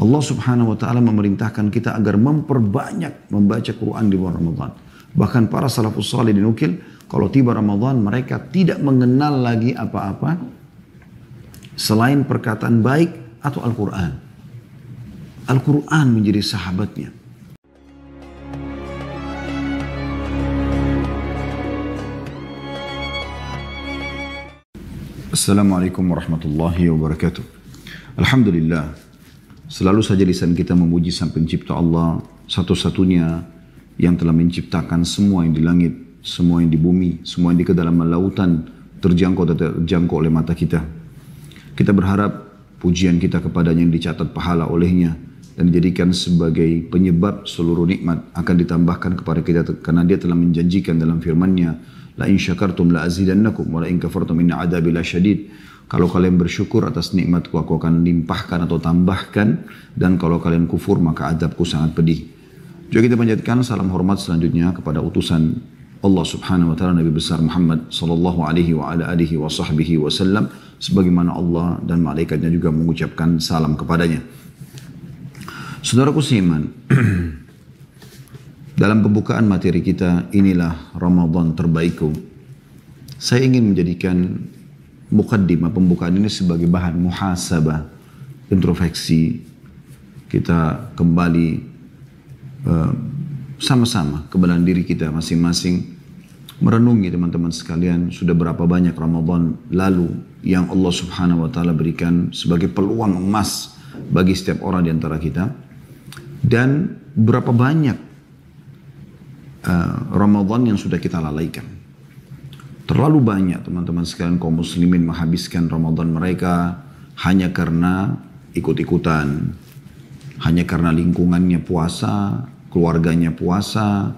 Allah subhanahu wa ta'ala memerintahkan kita agar memperbanyak membaca Quran di bulan Ramadan. Bahkan para salafus salih dinukil, kalau tiba Ramadan mereka tidak mengenal lagi apa-apa selain perkataan baik atau Al-Quran. Al-Quran menjadi sahabatnya. Assalamualaikum warahmatullahi wabarakatuh. Alhamdulillah, selalu saja lisan kita memuji Sang Pencipta Allah, satu-satunya yang telah menciptakan semua yang di langit, semua yang di bumi, semua yang di kedalaman lautan, terjangkau dan terjangkau oleh mata kita. Kita berharap pujian kita kepadanya yang dicatat pahala olehnya dan dijadikan sebagai penyebab seluruh nikmat akan ditambahkan kepada kita, karena dia telah menjanjikan dalam firman-Nya, la in syakartum la azidannakum wa la in kafartum inna adabi lasyadid. Kalau kalian bersyukur atas nikmatku, aku akan limpahkan atau tambahkan, dan kalau kalian kufur maka adabku sangat pedih. Juga kita panjatkan salam hormat selanjutnya kepada utusan Allah subhanahu wa ta'ala, Nabi besar Muhammad sallallahu alaihi wa ala alihi wa sahbihi wasallam, sebagaimana Allah dan malaikatnya juga mengucapkan salam kepadanya. Saudaraku seiman, dalam pembukaan materi kita, inilah Ramadan terbaikku. Saya ingin menjadikan mukaddimah pembukaan ini sebagai bahan muhasabah, introspeksi. Kita kembali sama-sama ke dalam diri kita masing-masing, merenungi teman-teman sekalian, sudah berapa banyak Ramadan lalu yang Allah subhanahu wa ta'ala berikan sebagai peluang emas bagi setiap orang di antara kita, dan berapa banyak Ramadan yang sudah kita lalaikan. Terlalu banyak teman-teman sekalian kaum muslimin menghabiskan Ramadan mereka hanya karena ikut-ikutan, hanya karena lingkungannya puasa, keluarganya puasa,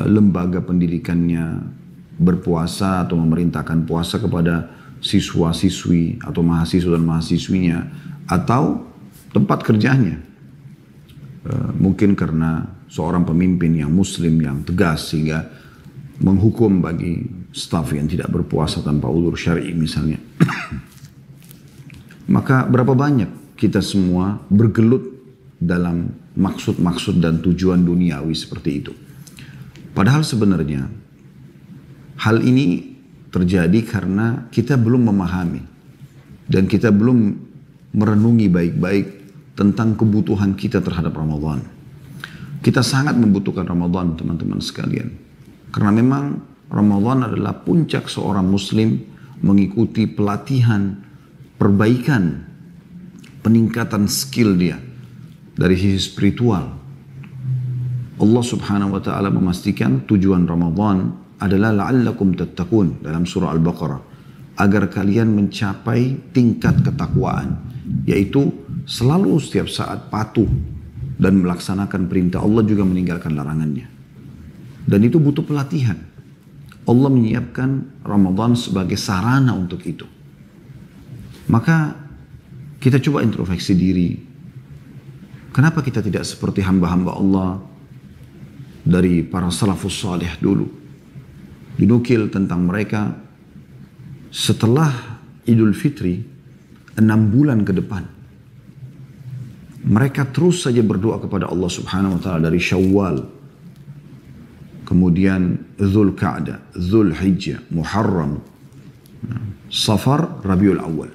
lembaga pendidikannya berpuasa atau memerintahkan puasa kepada siswa-siswi atau mahasiswa dan mahasiswinya, atau tempat kerjanya. Mungkin karena seorang pemimpin yang muslim yang tegas sehingga menghukum bagi staf yang tidak berpuasa tanpa udzur syar'i misalnya. Maka berapa banyak kita semua bergelut dalam maksud-maksud dan tujuan duniawi seperti itu. Padahal sebenarnya hal ini terjadi karena kita belum memahami dan kita belum merenungi baik-baik tentang kebutuhan kita terhadap Ramadan. Kita sangat membutuhkan Ramadan, teman-teman sekalian. Karena memang Ramadan adalah puncak seorang muslim mengikuti pelatihan, perbaikan, peningkatan skill dia dari sisi spiritual. Allah subhanahu wa ta'ala memastikan tujuan Ramadan adalah la'allakum tattaqun dalam surah Al-Baqarah, agar kalian mencapai tingkat ketakwaan, yaitu selalu setiap saat patuh dan melaksanakan perintah Allah, juga meninggalkan larangannya. Dan itu butuh pelatihan. Allah menyiapkan Ramadan sebagai sarana untuk itu. Maka kita coba introspeksi diri. Kenapa kita tidak seperti hamba-hamba Allah dari para salafus salih dulu? Dinukil tentang mereka setelah Idul Fitri 6 bulan ke depan, mereka terus saja berdoa kepada Allah subhanahu wa ta'ala dari Syawal, kemudian Dzulqa'dah, Dzulhijjah, Muharram, Safar, Rabiul Awal.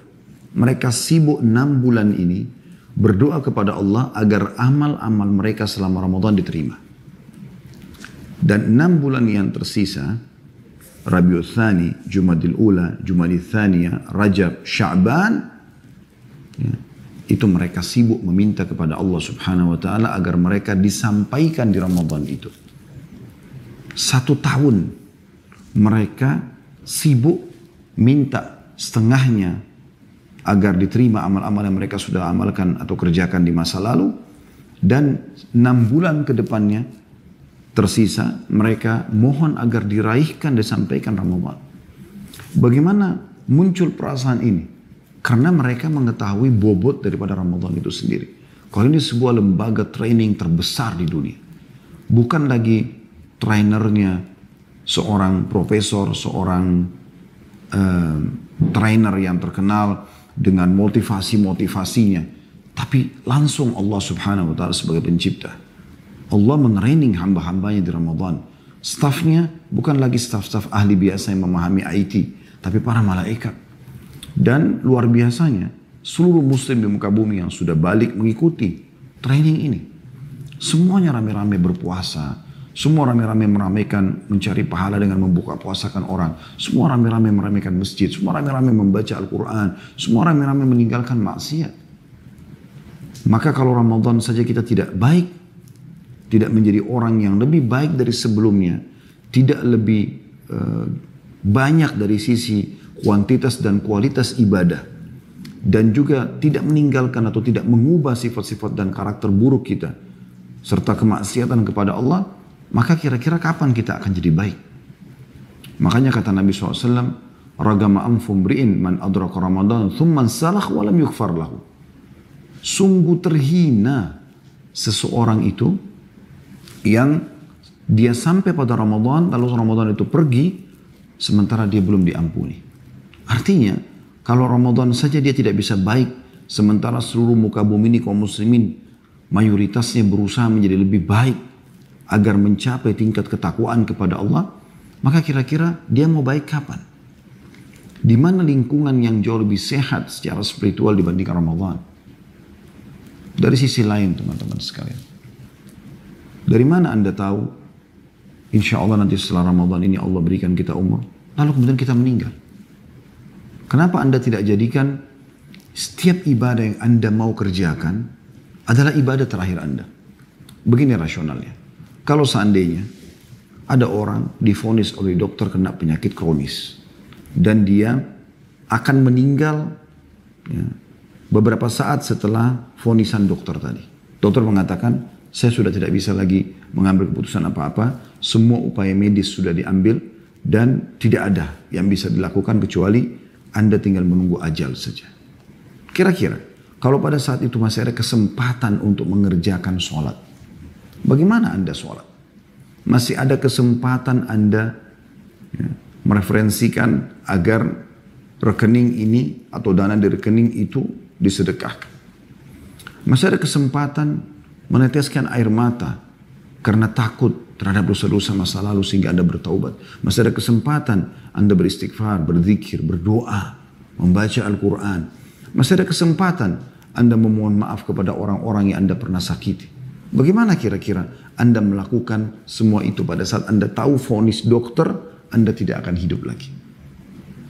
Mereka sibuk 6 bulan ini berdoa kepada Allah agar amal-amal mereka selama Ramadan diterima. Dan 6 bulan yang tersisa, Rabiul Tsani, Jumadil Ula, Jumadil Tsaniyah, Rajab, Sya'ban, itu mereka sibuk meminta kepada Allah subhanahu wa ta'ala agar mereka disampaikan di Ramadan itu. 1 tahun mereka sibuk minta setengahnya agar diterima amal-amal yang mereka sudah amalkan atau kerjakan di masa lalu, dan 6 bulan ke depannya tersisa mereka mohon agar diraihkan, disampaikan Ramadan. Bagaimana muncul perasaan ini? Karena mereka mengetahui bobot daripada Ramadan itu sendiri. Kalau ini sebuah lembaga training terbesar di dunia. Bukan lagi trainernya seorang profesor, seorang trainer yang terkenal dengan motivasi-motivasinya. Tapi langsung Allah subhanahu wa ta'ala sebagai pencipta. Allah mengerening hamba-hambanya di Ramadan. Stafnya bukan lagi staf-staf ahli biasa yang memahami IT. Tapi para malaikat. Dan luar biasanya, seluruh muslim di muka bumi yang sudah balik mengikuti training ini. Semuanya rame-rame berpuasa. Semua rame-rame meramaikan mencari pahala dengan membuka puasakan orang. Semua rame-rame meramaikan masjid. Semua rame-rame membaca Al-Quran. Semua rame-rame meninggalkan maksiat. Maka kalau Ramadan saja kita tidak baik, tidak menjadi orang yang lebih baik dari sebelumnya, tidak lebih banyak dari sisi kuantitas dan kualitas ibadah, dan juga tidak meninggalkan atau tidak mengubah sifat-sifat dan karakter buruk kita, serta kemaksiatan kepada Allah, maka kira-kira kapan kita akan jadi baik? Makanya kata Nabi SAW, ragama anfum bri'in man adraka Ramadan thumman salah walam yughfar lahu. Sungguh terhina seseorang itu yang dia sampai pada Ramadan, lalu Ramadan itu pergi, sementara dia belum diampuni. Artinya, kalau Ramadan saja dia tidak bisa baik, sementara seluruh muka bumi ini kaum muslimin mayoritasnya berusaha menjadi lebih baik agar mencapai tingkat ketakwaan kepada Allah, maka kira-kira dia mau baik kapan? Di mana lingkungan yang jauh lebih sehat secara spiritual dibandingkan Ramadan? Dari sisi lain teman-teman sekalian, dari mana Anda tahu insya Allah nanti setelah Ramadan ini Allah berikan kita umur, lalu kemudian kita meninggal? Kenapa Anda tidak jadikan setiap ibadah yang Anda mau kerjakan adalah ibadah terakhir Anda? Begini rasionalnya. Kalau seandainya ada orang divonis oleh dokter kena penyakit kronis dan dia akan meninggal ya, beberapa saat setelah vonisan dokter tadi. Dokter mengatakan, saya sudah tidak bisa lagi mengambil keputusan apa-apa, semua upaya medis sudah diambil dan tidak ada yang bisa dilakukan kecuali Anda tinggal menunggu ajal saja. Kira-kira kalau pada saat itu masih ada kesempatan untuk mengerjakan sholat, bagaimana Anda sholat? Masih ada kesempatan Anda ya, mereferensikan agar rekening ini atau dana di rekening itu disedekahkan. Masih ada kesempatan meneteskan air mata karena takut terhadap dosa-dosa masa lalu sehingga Anda bertaubat. Masih ada kesempatan Anda beristighfar, berzikir, berdoa, membaca Al-Quran. Masih ada kesempatan Anda memohon maaf kepada orang-orang yang Anda pernah sakiti. Bagaimana kira-kira Anda melakukan semua itu pada saat Anda tahu vonis dokter, Anda tidak akan hidup lagi?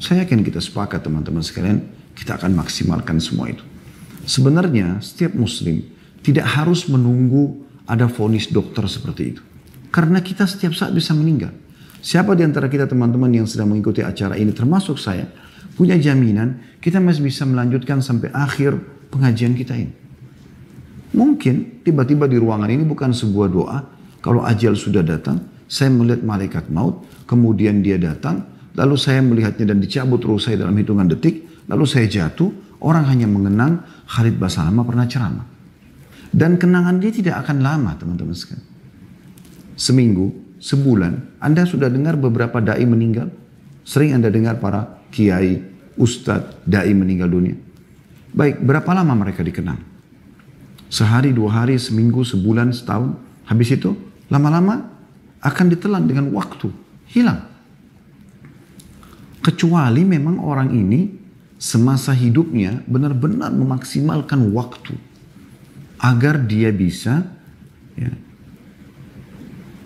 Saya yakin kita sepakat teman-teman sekalian, kita akan maksimalkan semua itu. Sebenarnya setiap muslim tidak harus menunggu ada vonis dokter seperti itu. Karena kita setiap saat bisa meninggal. Siapa di antara kita teman-teman yang sedang mengikuti acara ini, termasuk saya, punya jaminan kita masih bisa melanjutkan sampai akhir pengajian kita ini. Mungkin tiba-tiba di ruangan ini bukan sebuah doa, kalau ajal sudah datang, saya melihat malaikat maut, kemudian dia datang, lalu saya melihatnya dan dicabut ruh saya dalam hitungan detik, lalu saya jatuh, orang hanya mengenang Khalid Basalamah pernah ceramah. Dan kenangan dia tidak akan lama teman-teman sekalian. Seminggu, sebulan, Anda sudah dengar beberapa da'i meninggal? Sering Anda dengar para kiai, ustadz, da'i meninggal dunia? Baik, berapa lama mereka dikenang? Sehari, 2 hari, seminggu, sebulan, setahun. Habis itu, lama-lama akan ditelan dengan waktu. Hilang. Kecuali memang orang ini semasa hidupnya benar-benar memaksimalkan waktu. Agar dia bisa ya,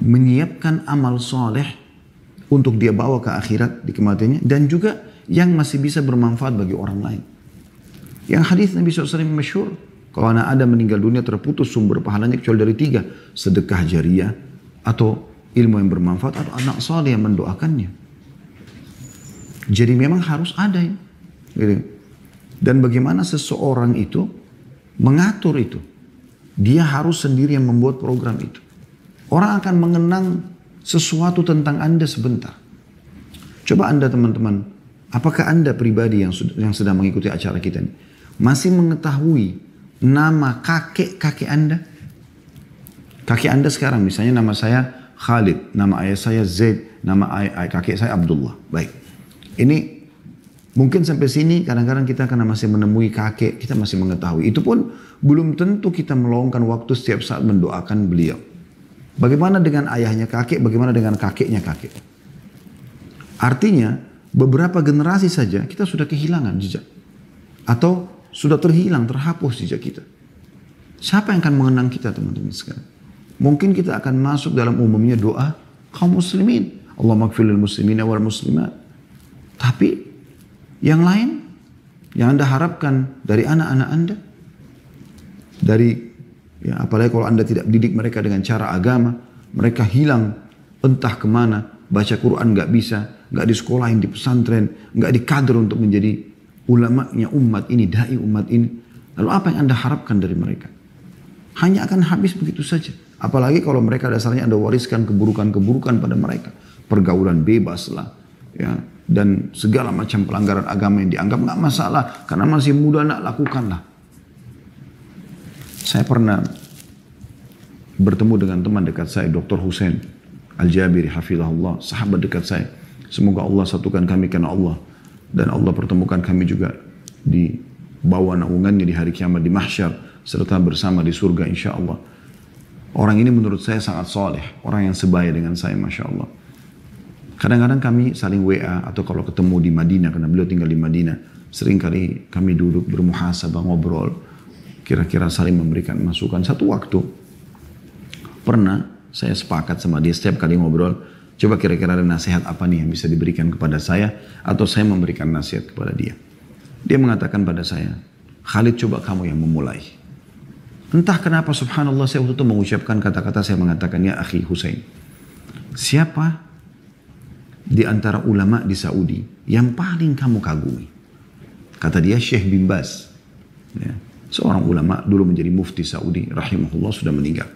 menyiapkan amal soleh untuk dia bawa ke akhirat di kematiannya. Dan juga yang masih bisa bermanfaat bagi orang lain. Yang hadis Nabi SAW masyhur, kalau anak Adam meninggal dunia terputus sumber pahalanya kecuali dari 3. Sedekah jariah, atau ilmu yang bermanfaat, atau anak saleh yang mendoakannya. Jadi memang harus ada ya. Dan bagaimana seseorang itu mengatur itu. Dia harus sendiri yang membuat program itu. Orang akan mengenang sesuatu tentang Anda sebentar. Coba Anda teman-teman, apakah Anda pribadi yang sedang mengikuti acara kita ini, masih mengetahui nama kakek-kakek Anda? Kakek Anda sekarang, misalnya nama saya Khalid, nama ayah saya Zaid, nama kakek saya Abdullah. Baik, ini Mungkin sampai sini kadang-kadang kita karena masih menemui kakek, kita masih mengetahui. Itu pun belum tentu kita meluangkan waktu setiap saat mendoakan beliau. Bagaimana dengan ayahnya kakek, bagaimana dengan kakeknya kakek. Artinya beberapa generasi saja kita sudah kehilangan jejak. Atau sudah terhilang, terhapus jejak kita. Siapa yang akan mengenang kita teman-teman sekalian? Mungkin kita akan masuk dalam umumnya doa kaum muslimin. Allahumma ighfir lil muslimina wal muslimat. Tapi yang lain yang Anda harapkan dari anak-anak Anda, dari ya, apalagi kalau Anda tidak didik mereka dengan cara agama, mereka hilang entah kemana, baca Quran nggak bisa, nggak di sekolahin di pesantren, nggak dikader untuk menjadi ulamanya umat ini, dai umat ini. Lalu apa yang Anda harapkan dari mereka? Hanya akan habis begitu saja. Apalagi kalau mereka dasarnya Anda wariskan keburukan-keburukan pada mereka, pergaulan bebas lah, ya, dan segala macam pelanggaran agama yang dianggap nggak masalah karena masih muda, nak lakukanlah. Saya pernah bertemu dengan teman dekat saya, Dr. Hussein Al-Jabiri hafizahullah, sahabat dekat saya. Semoga Allah satukan kami karena Allah, dan Allah pertemukan kami juga di bawah naungannya di hari kiamat di mahsyar, serta bersama di surga insya Allah. Orang ini menurut saya sangat soleh, orang yang sebaya dengan saya, masya Allah. Kadang-kadang kami saling WA atau kalau ketemu di Madinah, karena beliau tinggal di Madinah, sering kali kami duduk bermuhasabah, ngobrol, kira-kira saling memberikan masukan. Satu waktu pernah saya sepakat sama dia, setiap kali ngobrol, coba kira-kira ada nasihat apa nih yang bisa diberikan kepada saya, atau saya memberikan nasihat kepada dia. Dia mengatakan pada saya, Khalid, coba kamu yang memulai. Entah kenapa subhanallah saya waktu itu mengucapkan kata-kata, saya mengatakan, ya akhi Hussein, siapa di antara ulama di Saudi yang paling kamu kagumi? Kata dia, Syekh bin Baz, ya, seorang ulama dulu menjadi mufti Saudi rahimahullah, sudah meninggal.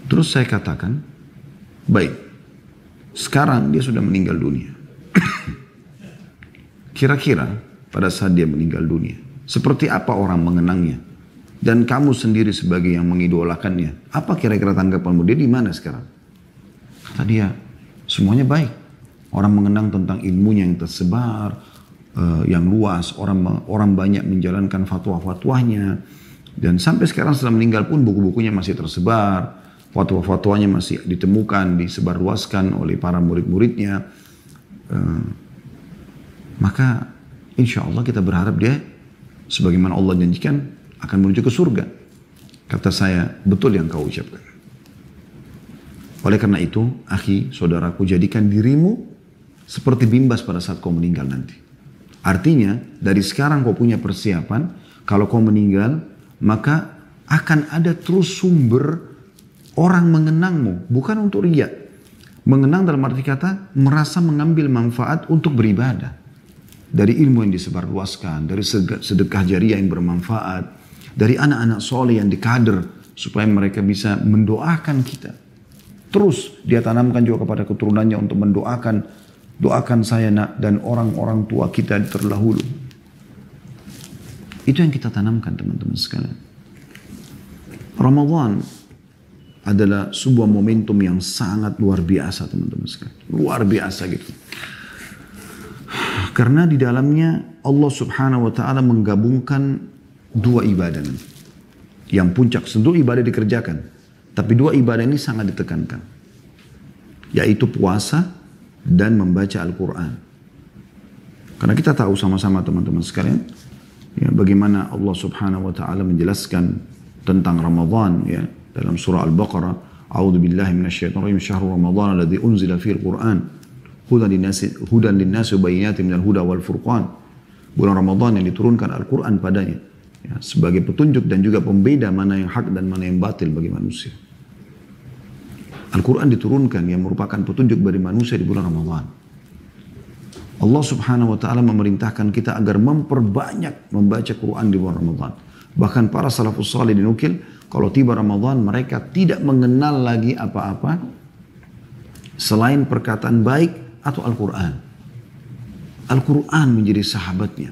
Terus saya katakan, baik, sekarang dia sudah meninggal dunia. Kira-kira pada saat dia meninggal dunia, seperti apa orang mengenangnya? Dan kamu sendiri sebagai yang mengidolakannya, apa kira-kira tanggapanmu? Dia di mana sekarang? Kata dia, semuanya baik. Orang mengenang tentang ilmunya yang tersebar, yang luas. Orang banyak menjalankan fatwa-fatwanya. Dan sampai sekarang setelah meninggal pun buku-bukunya masih tersebar. Fatwa-fatwanya masih ditemukan, disebarluaskan oleh para murid-muridnya. Maka insya Allah kita berharap dia, sebagaimana Allah janjikan, akan menuju ke surga. Kata saya, betul yang kau ucapkan. Oleh karena itu, akhi, saudaraku, jadikan dirimu seperti Bimbas pada saat kau meninggal nanti. Artinya, dari sekarang kau punya persiapan, kalau kau meninggal, maka akan ada terus sumber orang mengenangmu, bukan untuk riya. Mengenang dalam arti kata, merasa mengambil manfaat untuk beribadah. Dari ilmu yang disebarluaskan, dari sedekah jariah yang bermanfaat, dari anak-anak soleh yang dikader, supaya mereka bisa mendoakan kita. Terus dia tanamkan juga kepada keturunannya untuk mendoakan, doakan saya nak dan orang-orang tua kita terdahulu. Itu yang kita tanamkan teman-teman sekalian. Ramadan adalah sebuah momentum yang sangat luar biasa teman-teman sekalian. Luar biasa gitu. Karena di dalamnya Allah subhanahu wa ta'ala menggabungkan dua ibadah nanti. Yang puncak tentu ibadah dikerjakan. Tapi dua ibadah ini sangat ditekankan. Yaitu puasa dan membaca Al-Quran. Karena kita tahu sama-sama teman-teman sekalian, ya, bagaimana Allah subhanahu wa ta'ala menjelaskan tentang Ramadan ya, dalam surah Al-Baqarah. A'udzu billahi minasyaitonir rajim. Syahrul Ramadan alladzi unzila fihil Qur'an hudan linnasi wa bayyinatin minal huda wal furqan. Bulan Ramadan yang diturunkan Al-Quran padanya, ya, sebagai petunjuk dan juga pembeda mana yang hak dan mana yang batil bagi manusia. Al-Quran diturunkan yang merupakan petunjuk bagi manusia di bulan Ramadan. Allah subhanahu wa ta'ala memerintahkan kita agar memperbanyak membaca Quran di bulan Ramadan. Bahkan para salafus salih dinukil, kalau tiba Ramadan mereka tidak mengenal lagi apa-apa selain perkataan baik atau Al-Quran. Al-Quran menjadi sahabatnya.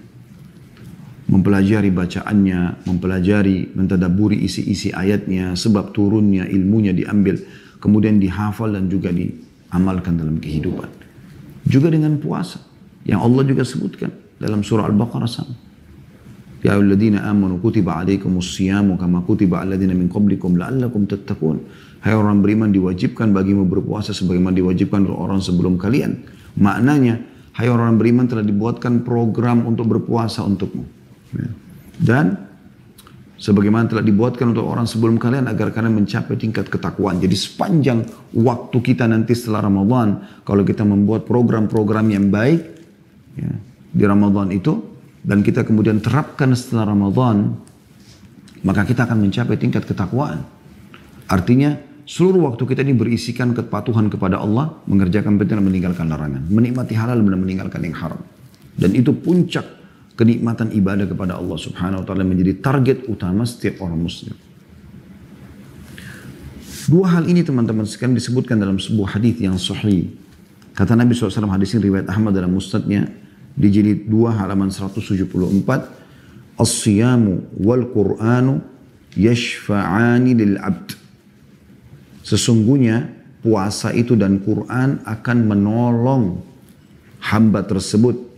Mempelajari bacaannya, mempelajari, mentadaburi isi-isi ayatnya, sebab turunnya, ilmunya diambil, kemudian dihafal dan juga diamalkan dalam kehidupan. Juga dengan puasa. Yang Allah juga sebutkan dalam surah Al-Baqarah sama. Ya ayyuhalladzina amanu kutiba alaikumus siyamu kama kutiba alal ladzina min qablikum la'allakum tattaqun. Hai orang beriman, diwajibkan bagimu berpuasa sebagaimana diwajibkan untuk orang sebelum kalian. Maknanya, hai orang beriman, telah dibuatkan program untuk berpuasa untukmu. Ya. Dan sebagaimana telah dibuatkan untuk orang sebelum kalian agar kalian mencapai tingkat ketakwaan. Jadi sepanjang waktu kita nanti setelah Ramadan, kalau kita membuat program-program yang baik ya, di Ramadan itu, dan kita kemudian terapkan setelah Ramadan, maka kita akan mencapai tingkat ketakwaan. Artinya, seluruh waktu kita ini berisikan kepatuhan kepada Allah, mengerjakan perintah dan meninggalkan larangan. Menikmati halal dan meninggalkan yang haram. Dan itu puncak kenikmatan ibadah kepada Allah subhanahu wa ta'ala, menjadi target utama setiap orang muslim. Dua hal ini teman-teman sekalian disebutkan dalam sebuah hadis yang sahih. Kata Nabi SAW, hadis ini riwayat Ahmad dalam musnadnya, di jilid 2 halaman 174, As-siyamu wal Qur'anu yashfa'ani lil abd. Sesungguhnya puasa itu dan Quran akan menolong hamba tersebut.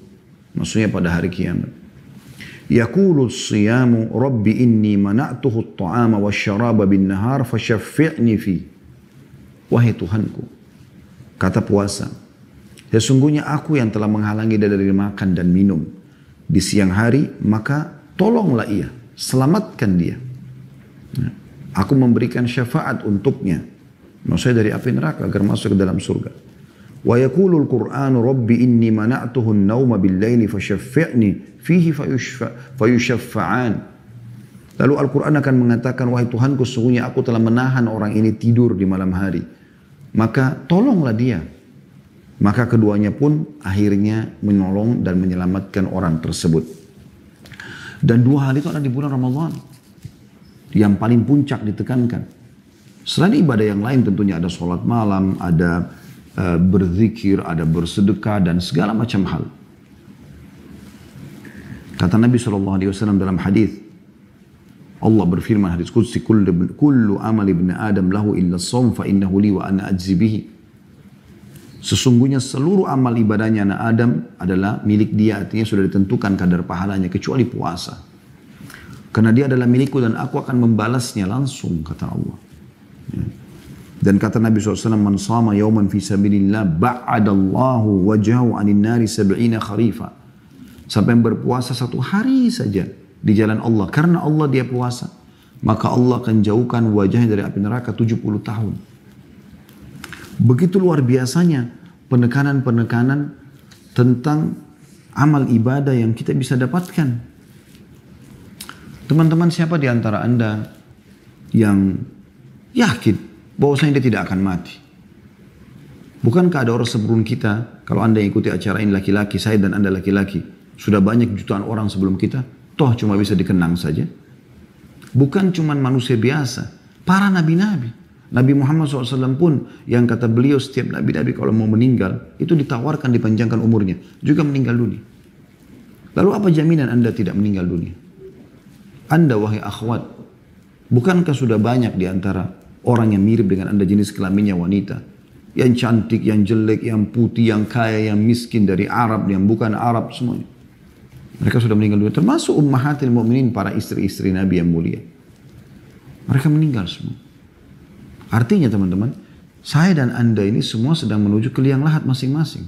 Maksudnya pada hari kiamat. Yaqulu as-siyamu rabbi inni mana'tuhu at-ta'ama wasyaraba bin nahar fasyaffi'ni fi. Wahai Tuhanku, kata puasa, sesungguhnya aku yang telah menghalangi dia dari makan dan minum di siang hari, maka tolonglah ia, selamatkan dia. Aku memberikan syafaat untuknya, maksudnya dari api neraka agar masuk ke dalam surga. Wa yaqulul Qur'anu rabbi inni mana'tuhu an-nauma bil-laili fasyaffi'ni fihi fayushaffa'an. Lalu Al-Quran akan mengatakan, wahai Tuhanku, sesungguhnya aku telah menahan orang ini tidur di malam hari, maka tolonglah dia. Maka keduanya pun akhirnya menolong dan menyelamatkan orang tersebut. Dan dua hal itu ada di bulan Ramadan yang paling puncak ditekankan. Selain ibadah yang lain tentunya ada sholat malam, ada berzikir, ada bersedekah dan segala macam hal. Kata Nabi SAW dalam hadis, Allah berfirman hadis qudsi, kullu amal ibn Adam lahu illa as-shaum fa innahu li wa ana ajzi bihi. Sesungguhnya seluruh amal ibadahnya anak Adam adalah milik dia, artinya sudah ditentukan kadar pahalanya kecuali puasa. Karena dia adalah milikku dan aku akan membalasnya langsung, kata Allah. Dan kata Nabi SAW, man sama yawman fi sabilillah ba'adallahu wajahu anin nari sab'ina kharifa. Sampai berpuasa satu hari saja di jalan Allah, karena Allah dia puasa, maka Allah akan jauhkan wajahnya dari api neraka 70 tahun. Begitu luar biasanya penekanan-penekanan tentang amal ibadah yang kita bisa dapatkan. Teman-teman, siapa di antara Anda yang yakin bahwasanya dia tidak akan mati? Bukankah ada orang sebelum kita, kalau Anda ikuti acara ini laki-laki, saya dan Anda laki-laki, sudah banyak jutaan orang sebelum kita, toh cuma bisa dikenang saja. Bukan cuma manusia biasa, para nabi-nabi. Nabi Muhammad SAW pun yang kata beliau setiap nabi-nabi kalau mau meninggal, itu ditawarkan dipanjangkan umurnya, juga meninggal dunia. Lalu apa jaminan Anda tidak meninggal dunia? Anda wahai akhwat, bukankah sudah banyak di antara orang yang mirip dengan Anda jenis kelaminnya wanita, yang cantik, yang jelek, yang putih, yang kaya, yang miskin, dari Arab, yang bukan Arab, semuanya. Mereka sudah meninggal dunia, termasuk ummahatil mu'minin, para istri-istri Nabi yang mulia. Mereka meninggal semua. Artinya teman-teman, saya dan Anda ini semua sedang menuju ke liang lahat masing-masing.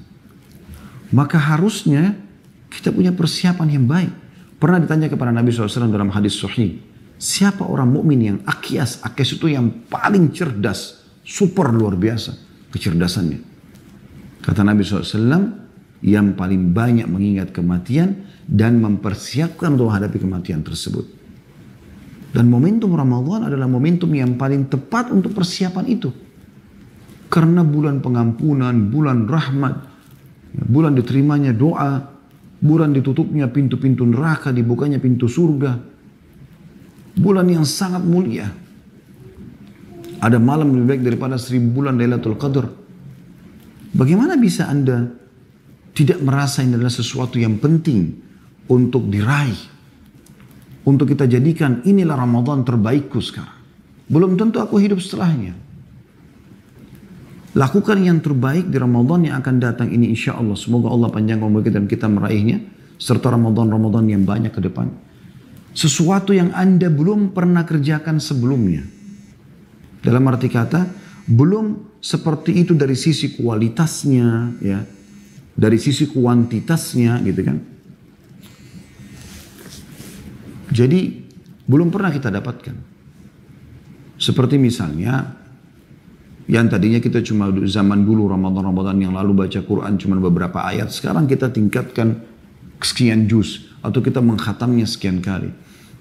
Maka harusnya kita punya persiapan yang baik. Pernah ditanya kepada Nabi SAW dalam hadis sahih, siapa orang mukmin yang akyas? Akyas itu yang paling cerdas, super luar biasa kecerdasannya. Kata Nabi SAW, yang paling banyak mengingat kematian dan mempersiapkan untuk menghadapi kematian tersebut. Dan momentum Ramadan adalah momentum yang paling tepat untuk persiapan itu. Karena bulan pengampunan, bulan rahmat, bulan diterimanya doa, bulan ditutupnya pintu-pintu neraka, dibukanya pintu surga. Bulan yang sangat mulia. Ada malam lebih baik daripada 1000 bulan Lailatul Qadar. Bagaimana bisa Anda tidak merasa ini adalah sesuatu yang penting untuk diraih? Untuk kita jadikan inilah Ramadan terbaikku sekarang. Belum tentu aku hidup setelahnya. Lakukan yang terbaik di Ramadan yang akan datang ini insya Allah. Semoga Allah panjangkan umur kita dan kita meraihnya. Serta Ramadan-Ramadan yang banyak ke depan. Sesuatu yang Anda belum pernah kerjakan sebelumnya. Dalam arti kata, belum seperti itu dari sisi kualitasnya, ya, dari sisi kuantitasnya, gitu kan. Jadi, belum pernah kita dapatkan. Seperti misalnya, yang tadinya kita cuma zaman dulu Ramadan-Ramadan yang lalu baca Quran cuma beberapa ayat. Sekarang kita tingkatkan sekian juz. Atau kita mengkhatamnya sekian kali.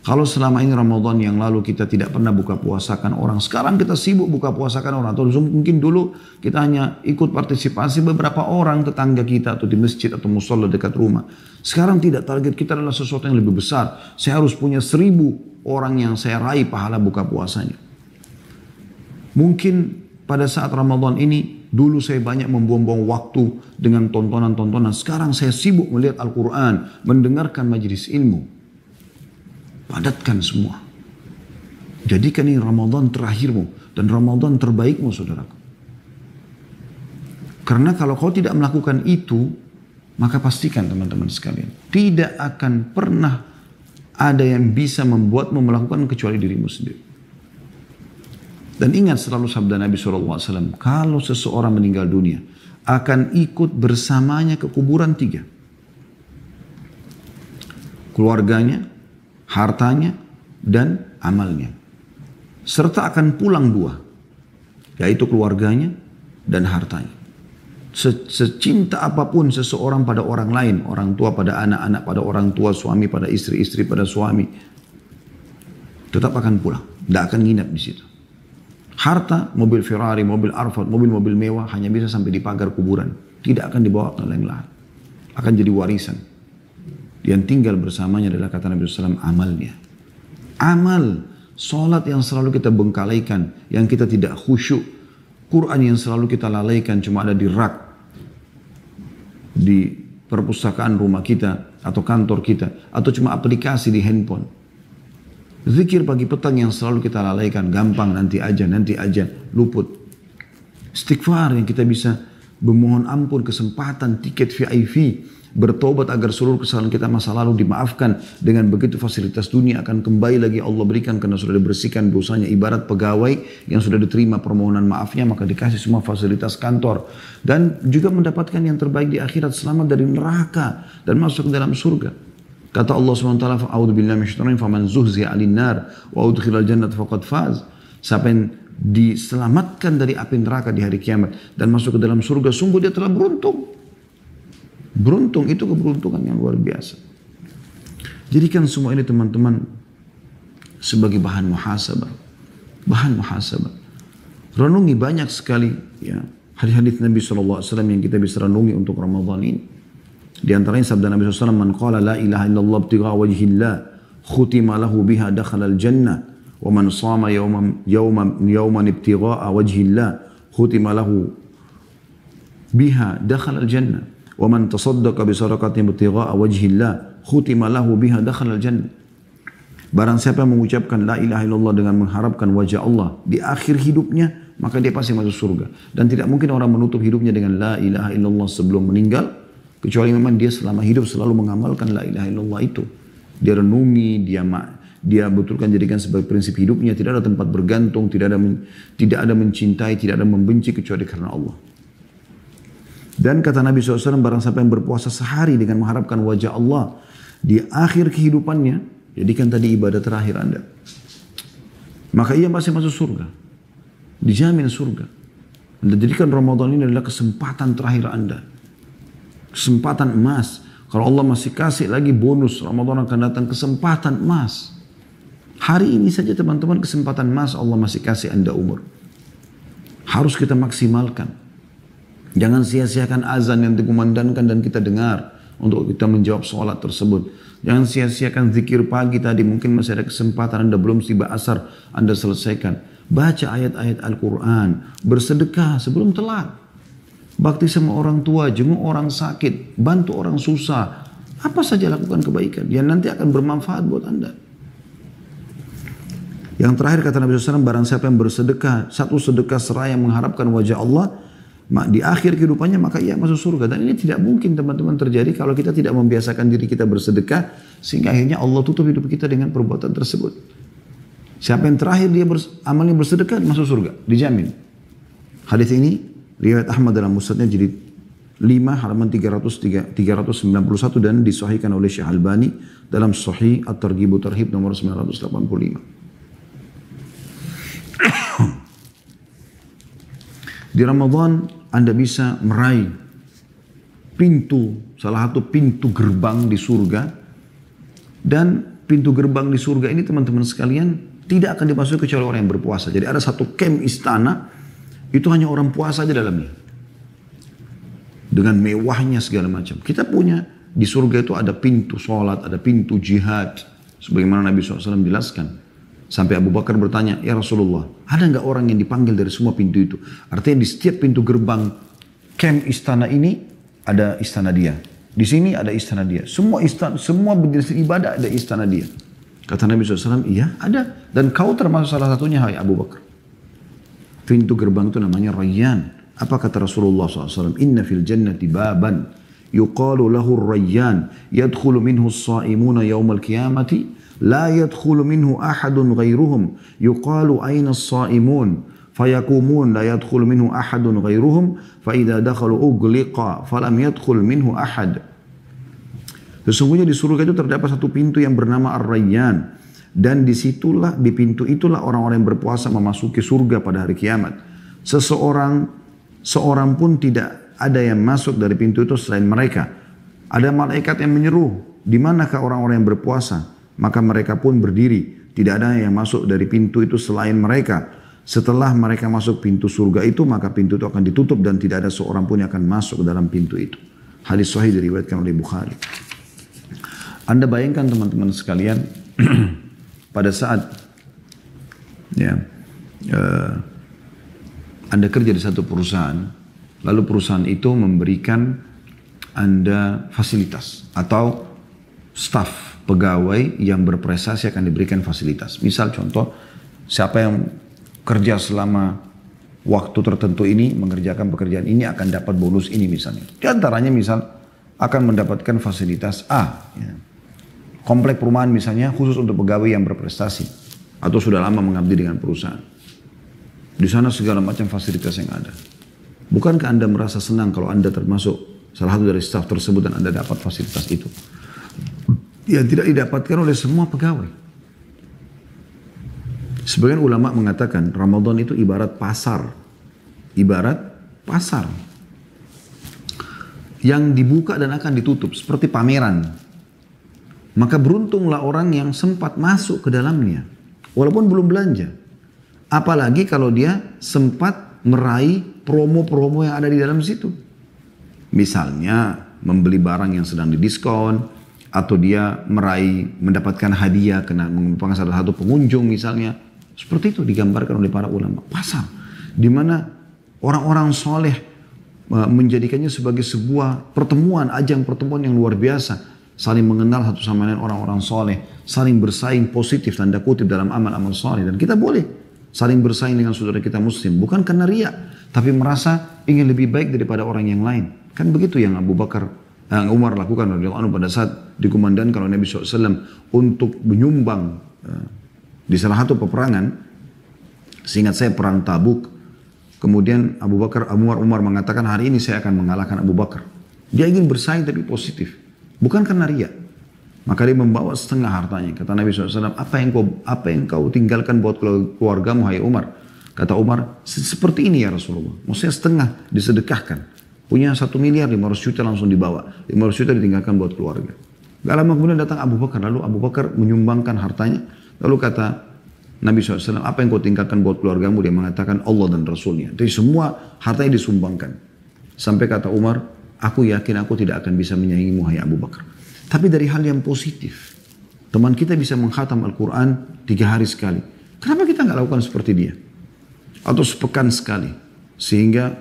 Kalau selama ini Ramadan yang lalu kita tidak pernah buka puasakan orang. Sekarang kita sibuk buka puasakan orang. Atau mungkin dulu kita hanya ikut partisipasi beberapa orang tetangga kita. Atau di masjid atau musola dekat rumah. Sekarang tidak, target kita adalah sesuatu yang lebih besar. Saya harus punya 1000 orang yang saya raih pahala buka puasanya. Mungkin pada saat Ramadan ini, dulu saya banyak membuang-buang waktu dengan tontonan-tontonan. Sekarang saya sibuk melihat Al-Quran, mendengarkan majelis ilmu. Padatkan semua. Jadikan ini Ramadan terakhirmu dan Ramadan terbaikmu, saudaraku. Karena kalau kau tidak melakukan itu, maka pastikan teman-teman sekalian, tidak akan pernah ada yang bisa membuatmu melakukan kecuali dirimu sendiri. Dan ingat selalu sabda Nabi SAW, kalau seseorang meninggal dunia, akan ikut bersamanya ke kuburan 3. Keluarganya, hartanya, dan amalnya. Serta akan pulang 2, yaitu keluarganya dan hartanya. Secinta apapun seseorang pada orang lain, orang tua pada anak-anak, pada orang tua, suami pada istri, istri pada suami, tetap akan pulang, tidak akan nginap di situ. Harta, mobil Ferrari, mobil Alphard, mobil-mobil mewah hanya bisa sampai di pagar kuburan. Tidak akan dibawa ke yang lain. Akan jadi warisan. Yang tinggal bersamanya adalah kata Nabi SAW, amalnya. Amal, sholat yang selalu kita bengkalaikan, yang kita tidak khusyuk. Quran yang selalu kita lalaikan cuma ada di rak. Di perpustakaan rumah kita atau kantor kita. Atau cuma aplikasi di handphone. Zikir pagi petang yang selalu kita lalaikan, gampang, nanti aja, luput. Istighfar yang kita bisa memohon ampun, kesempatan, tiket VIP, bertobat agar seluruh kesalahan kita masa lalu dimaafkan. Dengan begitu fasilitas dunia akan kembali lagi Allah berikan karena sudah dibersihkan dosanya. Ibarat pegawai yang sudah diterima permohonan maafnya, maka dikasih semua fasilitas kantor. Dan juga mendapatkan yang terbaik di akhirat, selamat dari neraka dan masuk ke dalam surga. Kata Allah SWT, "A'udzu billahi minasyaitonir rajim, faman zuhziya 'anil nar wa udkhilal jannata faqad faz." Siapa yang diselamatkan dari api neraka di hari kiamat dan masuk ke dalam surga, sungguh dia telah beruntung. Beruntung itu keberuntungan yang luar biasa. Jadikan semua ini teman-teman sebagai bahan muhasabah. Bahan muhasabah. Renungi banyak sekali ya hadis-hadis Nabi SAW yang kita bisa renungi untuk Ramadan ini. Di antaranya sabda Nabi SAW, "Man qala la ilaha illallah ibtigha wajhillah, khutima lahu biha dakhala al-jannah, wa man shama yawman ibtigha wajhillah, khutima lahu biha dakhala al-jannah, wa man tasaddaqa bi sadaqatin ibtigha wajhillah, khutima lahu biha dakhala al-jannah." Barang siapa yang mengucapkan la ilaha illallah dengan mengharapkan wajah Allah di akhir hidupnya, maka dia pasti masuk surga. Dan tidak mungkin orang menutup hidupnya dengan la ilaha illallah sebelum meninggal, kecuali memang dia selama hidup selalu mengamalkan la ilaha illallah itu. Dia renungi, dia betulkan jadikan sebagai prinsip hidupnya. Tidak ada tempat bergantung, tidak ada mencintai, tidak ada membenci kecuali karena Allah. Dan kata Nabi SAW, barang siapa yang berpuasa sehari dengan mengharapkan wajah Allah di akhir kehidupannya, jadikan tadi ibadah terakhir Anda, maka ia masih masuk surga. Dijamin surga. Dan jadikan Ramadan ini adalah kesempatan terakhir Anda. Kesempatan emas. Kalau Allah masih kasih lagi bonus, Ramadan akan datang, kesempatan emas. Hari ini saja teman-teman, kesempatan emas Allah masih kasih Anda umur. Harus kita maksimalkan. Jangan sia-siakan azan yang dikumandangkan dan kita dengar untuk kita menjawab sholat tersebut. Jangan sia-siakan zikir pagi tadi, mungkin masih ada kesempatan Anda belum tiba asar, Anda selesaikan. Baca ayat-ayat Al-Quran, bersedekah sebelum telat. Bakti sama orang tua, jenguk orang sakit, bantu orang susah. Apa saja lakukan kebaikan yang nanti akan bermanfaat buat Anda. Yang terakhir kata Nabi SAW, barang siapa yang bersedekah, satu sedekah seraya mengharapkan wajah Allah, di akhir kehidupannya maka ia masuk surga. Dan ini tidak mungkin teman-teman terjadi kalau kita tidak membiasakan diri kita bersedekah sehingga akhirnya Allah tutup hidup kita dengan perbuatan tersebut. Siapa yang terakhir dia amalnya bersedekah masuk surga, dijamin. Hadis ini riwayat Ahmad dalam musnadnya jilid 5 halaman 391 dan disahihkan oleh Syekh Albani dalam Sahih At-Targhib Tarhib nomor 985. Di Ramadan Anda bisa meraih salah satu pintu gerbang di surga. Dan pintu gerbang di surga ini teman-teman sekalian tidak akan dimasuki kecuali orang yang berpuasa. Jadi ada satu camp istana, itu hanya orang puasa aja dalamnya. Dengan mewahnya segala macam. Kita punya di surga itu ada pintu sholat, ada pintu jihad. Sebagaimana Nabi SAW jelaskan. Sampai Abu Bakar bertanya, ya Rasulullah, ada nggak orang yang dipanggil dari semua pintu itu? Artinya di setiap pintu gerbang camp istana ini ada istana dia. Di sini ada istana dia. Semua jenis ibadah ada istana dia. Kata Nabi SAW, iya ada. Dan kau termasuk salah satunya, hai Abu Bakar. Pintu gerbang itu namanya Rayyan. Apa kata Rasulullah SAW? Inna fil jannati baban yuqalu lahu Rayyan yadkhulu minhu as-sa'imuna yawmal qiyamati لا يدخل منه أحد غيرهم يقال أين الصائمون فيقومون لا يدخل منه أحد غيرهم فإذا دخلوا أغلق فلم يدخل منه أحد. Sesungguhnya di surga itu terdapat satu pintu yang bernama Ar-Rayyan, dan di pintu itulah orang-orang yang berpuasa memasuki surga pada hari kiamat. Seorang pun tidak ada yang masuk dari pintu itu selain mereka. Ada malaikat yang menyeru, di manakah orang-orang yang berpuasa? Maka mereka pun berdiri. Tidak ada yang masuk dari pintu itu selain mereka. Setelah mereka masuk pintu surga itu, maka pintu itu akan ditutup dan tidak ada seorang pun yang akan masuk ke dalam pintu itu. Hadis sahih diriwayatkan oleh Bukhari. Anda bayangkan teman-teman sekalian, pada saat Anda kerja di satu perusahaan, lalu perusahaan itu memberikan Anda fasilitas atau staf pegawai yang berprestasi akan diberikan fasilitas. Misal contoh, siapa yang kerja selama waktu tertentu ini, mengerjakan pekerjaan ini akan dapat bonus ini misalnya. Di antaranya misal akan mendapatkan fasilitas A. Ya. Komplek perumahan misalnya khusus untuk pegawai yang berprestasi atau sudah lama mengabdi dengan perusahaan. Di sana segala macam fasilitas yang ada. Bukankah Anda merasa senang kalau Anda termasuk salah satu dari staf tersebut dan Anda dapat fasilitas itu? Yang tidak didapatkan oleh semua pegawai. Sebagian ulama mengatakan Ramadan itu ibarat pasar. Ibarat pasar. Yang dibuka dan akan ditutup seperti pameran. Maka beruntunglah orang yang sempat masuk ke dalamnya. Walaupun belum belanja. Apalagi kalau dia sempat meraih promo-promo yang ada di dalam situ. Misalnya membeli barang yang sedang didiskon. Atau dia mendapatkan hadiah karena merupakan salah satu pengunjung misalnya. Seperti itu digambarkan oleh para ulama. Pasar. Di mana orang-orang soleh menjadikannya sebagai sebuah pertemuan, ajang pertemuan yang luar biasa. Saling mengenal satu sama lain orang-orang soleh. Saling bersaing positif tanda kutip dalam amal-amal soleh. Dan kita boleh saling bersaing dengan saudara kita muslim. Bukan karena riya. Tapi merasa ingin lebih baik daripada orang yang lain. Kan begitu yang Umar lakukan radhiyallahu anhu pada saat dikumandangkan oleh Nabi SAW untuk menyumbang di salah satu peperangan. Seingat saya perang Tabuk. Kemudian Umar mengatakan hari ini saya akan mengalahkan Abu Bakar. Dia ingin bersaing tapi positif. Bukan karena riya. Maka dia membawa setengah hartanya. Kata Nabi SAW, apa yang kau tinggalkan buat keluargamu hai Umar? Kata Umar, seperti ini ya Rasulullah. Maksudnya setengah disedekahkan. Punya 1 miliar 500 juta langsung dibawa. 500 juta ditinggalkan buat keluarga. Gak lama kemudian datang Abu Bakar. Lalu Abu Bakar menyumbangkan hartanya. Lalu kata Nabi SAW, apa yang kau tinggalkan buat keluargamu? Dia mengatakan Allah dan Rasulnya. Jadi semua hartanya disumbangkan. Sampai kata Umar, aku yakin aku tidak akan bisa menyaingimu hai Abu Bakar. Tapi dari hal yang positif. Teman kita bisa mengkhatam Al-Quran 3 hari sekali. Kenapa kita nggak lakukan seperti dia? Atau sepekan sekali. Sehingga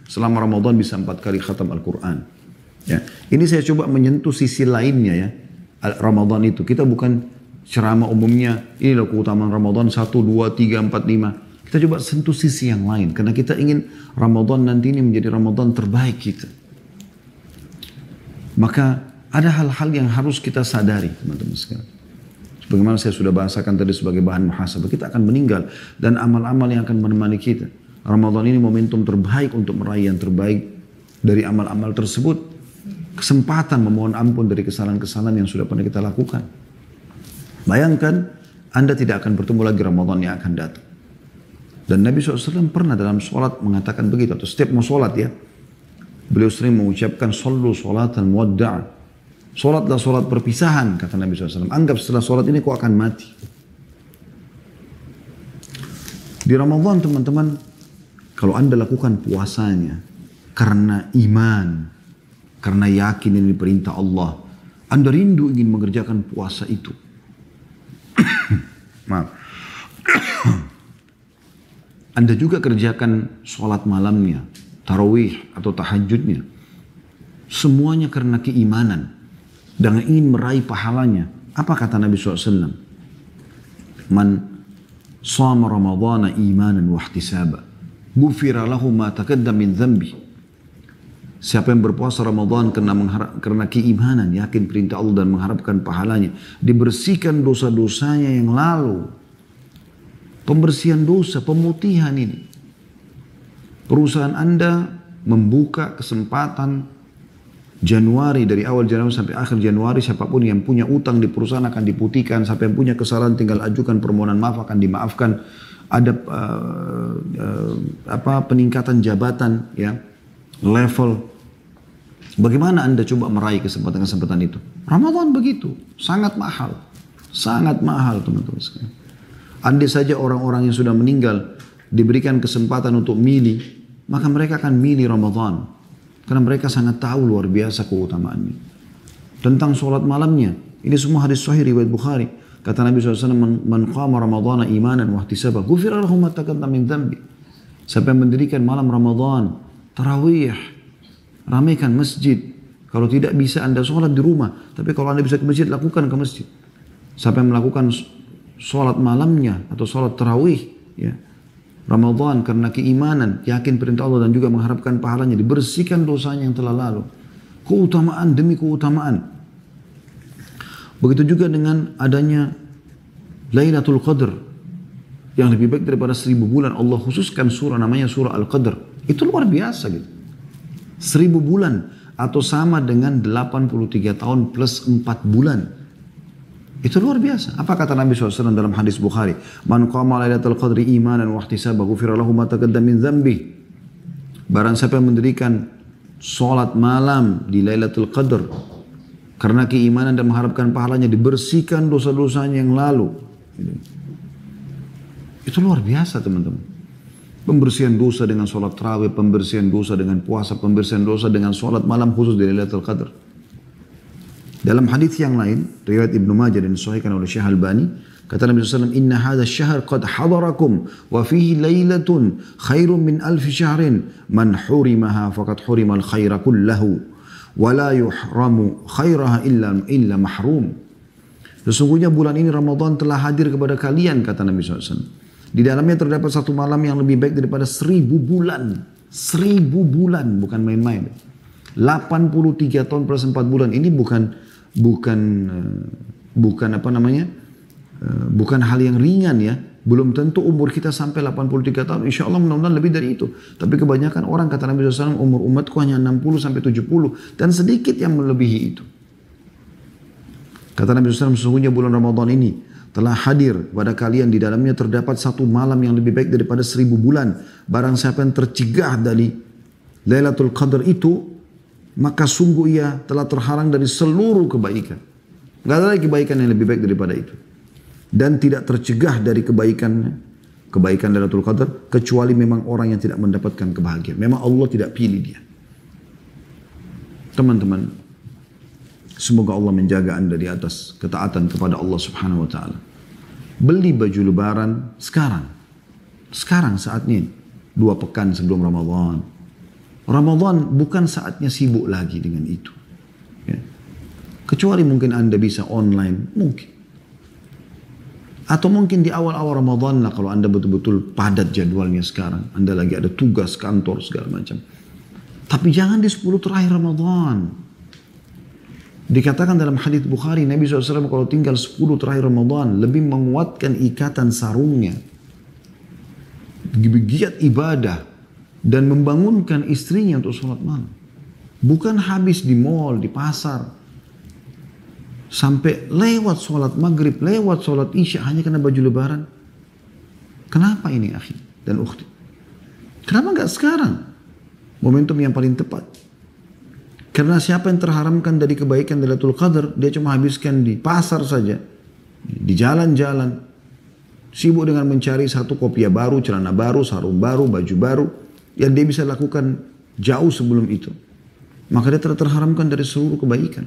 selama Ramadan bisa 4 kali khatam Al-Quran. Ya. Ini saya coba menyentuh sisi lainnya ya. Ramadan itu. Kita bukan ceramah umumnya. Ini loh keutamaan Ramadan 1, 2, 3, 4, 5. Kita coba sentuh sisi yang lain. Karena kita ingin Ramadan nanti ini menjadi Ramadan terbaik kita. Maka ada hal-hal yang harus kita sadari, teman-teman sekalian. Sebagaimana saya sudah bahasakan tadi sebagai bahan muhasabah, kita akan meninggal dan amal-amal yang akan menemani kita. Ramadan ini momentum terbaik untuk meraih yang terbaik dari amal-amal tersebut. Kesempatan memohon ampun dari kesalahan-kesalahan yang sudah pernah kita lakukan. Bayangkan, Anda tidak akan bertemu lagi Ramadan yang akan datang. Dan Nabi SAW pernah dalam sholat mengatakan begitu, atau setiap mau sholat ya, beliau sering mengucapkan sallu sholatan muwadda'a. Sholatlah sholat perpisahan, kata Nabi SAW. Anggap setelah sholat ini kau akan mati. Di Ramadan teman-teman, kalau Anda lakukan puasanya karena iman, karena yakin ini perintah Allah, Anda rindu ingin mengerjakan puasa itu. Maaf. Anda juga kerjakan sholat malamnya, tarawih atau tahajudnya. Semuanya karena keimanan dan ingin meraih pahalanya. Apa kata Nabi SAW? Man sama Ramadana imanan wa ihtisaba, ghufira lahu ma taqaddama min dhanbi. Siapa yang berpuasa Ramadan karena keimanan, yakin perintah Allah dan mengharapkan pahalanya, dibersihkan dosa-dosanya yang lalu. Pembersihan dosa, pemutihan ini. Perusahaan Anda membuka kesempatan Januari, dari awal Januari sampai akhir Januari, siapapun yang punya utang di perusahaan akan diputihkan, siapa yang punya kesalahan tinggal ajukan permohonan maaf akan dimaafkan. Ada peningkatan jabatan ya, level. Bagaimana Anda coba meraih kesempatan-kesempatan itu? Ramadan begitu, sangat mahal teman-teman sekalian. Andai saja orang-orang yang sudah meninggal diberikan kesempatan untuk milih, maka mereka akan milih Ramadan. Karena mereka sangat tahu luar biasa keutamaannya. Tentang sholat malamnya, ini semua hadis sahih riwayat Bukhari. Kata Nabi SAW, man qama Ramadana imanan wa ihtisaba, ghufira lahu ma taqaddama min dhanbi. Siapa yang mendirikan malam Ramadan, tarawih, ramaikan masjid. Kalau tidak bisa Anda sholat di rumah, tapi kalau Anda bisa ke masjid, lakukan ke masjid. Siapa yang melakukan sholat malamnya atau sholat tarawih, ya, Ramadan karena keimanan, yakin perintah Allah dan juga mengharapkan pahalanya, dibersihkan dosanya yang telah lalu. Keutamaan demi keutamaan. Begitu juga dengan adanya Lailatul Qadar yang lebih baik daripada 1000 bulan. Allah khususkan surah namanya surah Al-Qadar. Itu luar biasa gitu. 1000 bulan atau sama dengan 83 tahun plus 4 bulan. Itu luar biasa. Apa kata Nabi SAW dalam hadis Bukhari? Man qama lailatul qadri imanan wa ihtisaba ghufira lahu ma taqaddama min dhanbi. Barang siapa yang mendirikan salat malam di Lailatul Qadar karena keimanan dan mengharapkan pahalanya, dibersihkan dosa-dosanya yang lalu. Itu luar biasa teman-teman. Pembersihan dosa dengan salat tarawih, pembersihan dosa dengan puasa, pembersihan dosa dengan salat malam khusus di Lailatul Qadar. Dalam hadis yang lain, riwayat Ibnu Majah dan disahihkan oleh Syekh Albani, kata Nabi SAW, Inna hadha syahr qad hadarakum, wa fihi laylatun khairun min alfi syahrin, man hurimaha faqad hurimal khaira kullahu, wa la yuhramu khairaha illa mahrum. Sesungguhnya bulan ini Ramadan telah hadir kepada kalian, kata Nabi SAW. Di dalamnya terdapat satu malam yang lebih baik daripada 1000 bulan. 1000 bulan, bukan main-main. 83 tahun plus 4 bulan. Ini bukan hal yang ringan ya. Belum tentu umur kita sampai 83 tahun. Insya Allah mudah-mudahan lebih dari itu. Tapi kebanyakan orang, kata Nabi SAW, umur umatku hanya 60 sampai 70. Dan sedikit yang melebihi itu. Kata Nabi SAW, sesungguhnya bulan Ramadan ini telah hadir pada kalian. Di dalamnya terdapat satu malam yang lebih baik daripada 1000 bulan. Barang siapa yang tercegah dari Lailatul Qadar itu, maka sungguh ia telah terhalang dari seluruh kebaikan. Gak ada lagi kebaikan yang lebih baik daripada itu. Dan tidak tercegah dari kebaikan Lailatul Qadar, kecuali memang orang yang tidak mendapatkan kebahagiaan. Memang Allah tidak pilih dia. Teman-teman, semoga Allah menjaga Anda di atas ketaatan kepada Allah Subhanahu wa Ta'ala. Beli baju lebaran sekarang. Sekarang saatnya, 2 pekan sebelum Ramadan. Ramadan bukan saatnya sibuk lagi dengan itu. Ya. Kecuali mungkin Anda bisa online, mungkin. Atau mungkin di awal-awal Ramadan lah kalau Anda betul-betul padat jadwalnya sekarang. Anda lagi ada tugas kantor segala macam. Tapi jangan di 10 terakhir Ramadan. Dikatakan dalam hadits Bukhari, Nabi SAW kalau tinggal 10 terakhir Ramadan lebih menguatkan ikatan sarungnya. Giat ibadah dan membangunkan istrinya untuk sholat malam. Bukan habis di mall, di pasar. Sampai lewat sholat maghrib, lewat sholat isya hanya karena baju lebaran. Kenapa ini akhi dan ukhti? Kenapa nggak sekarang? Momentum yang paling tepat. Karena siapa yang terharamkan dari kebaikan Lailatul Qadar, dia cuma habiskan di pasar saja. Di jalan-jalan. Sibuk dengan mencari satu kopiah baru, celana baru, sarung baru, baju baru. Yang dia bisa lakukan jauh sebelum itu. Maka dia terharamkan dari seluruh kebaikan.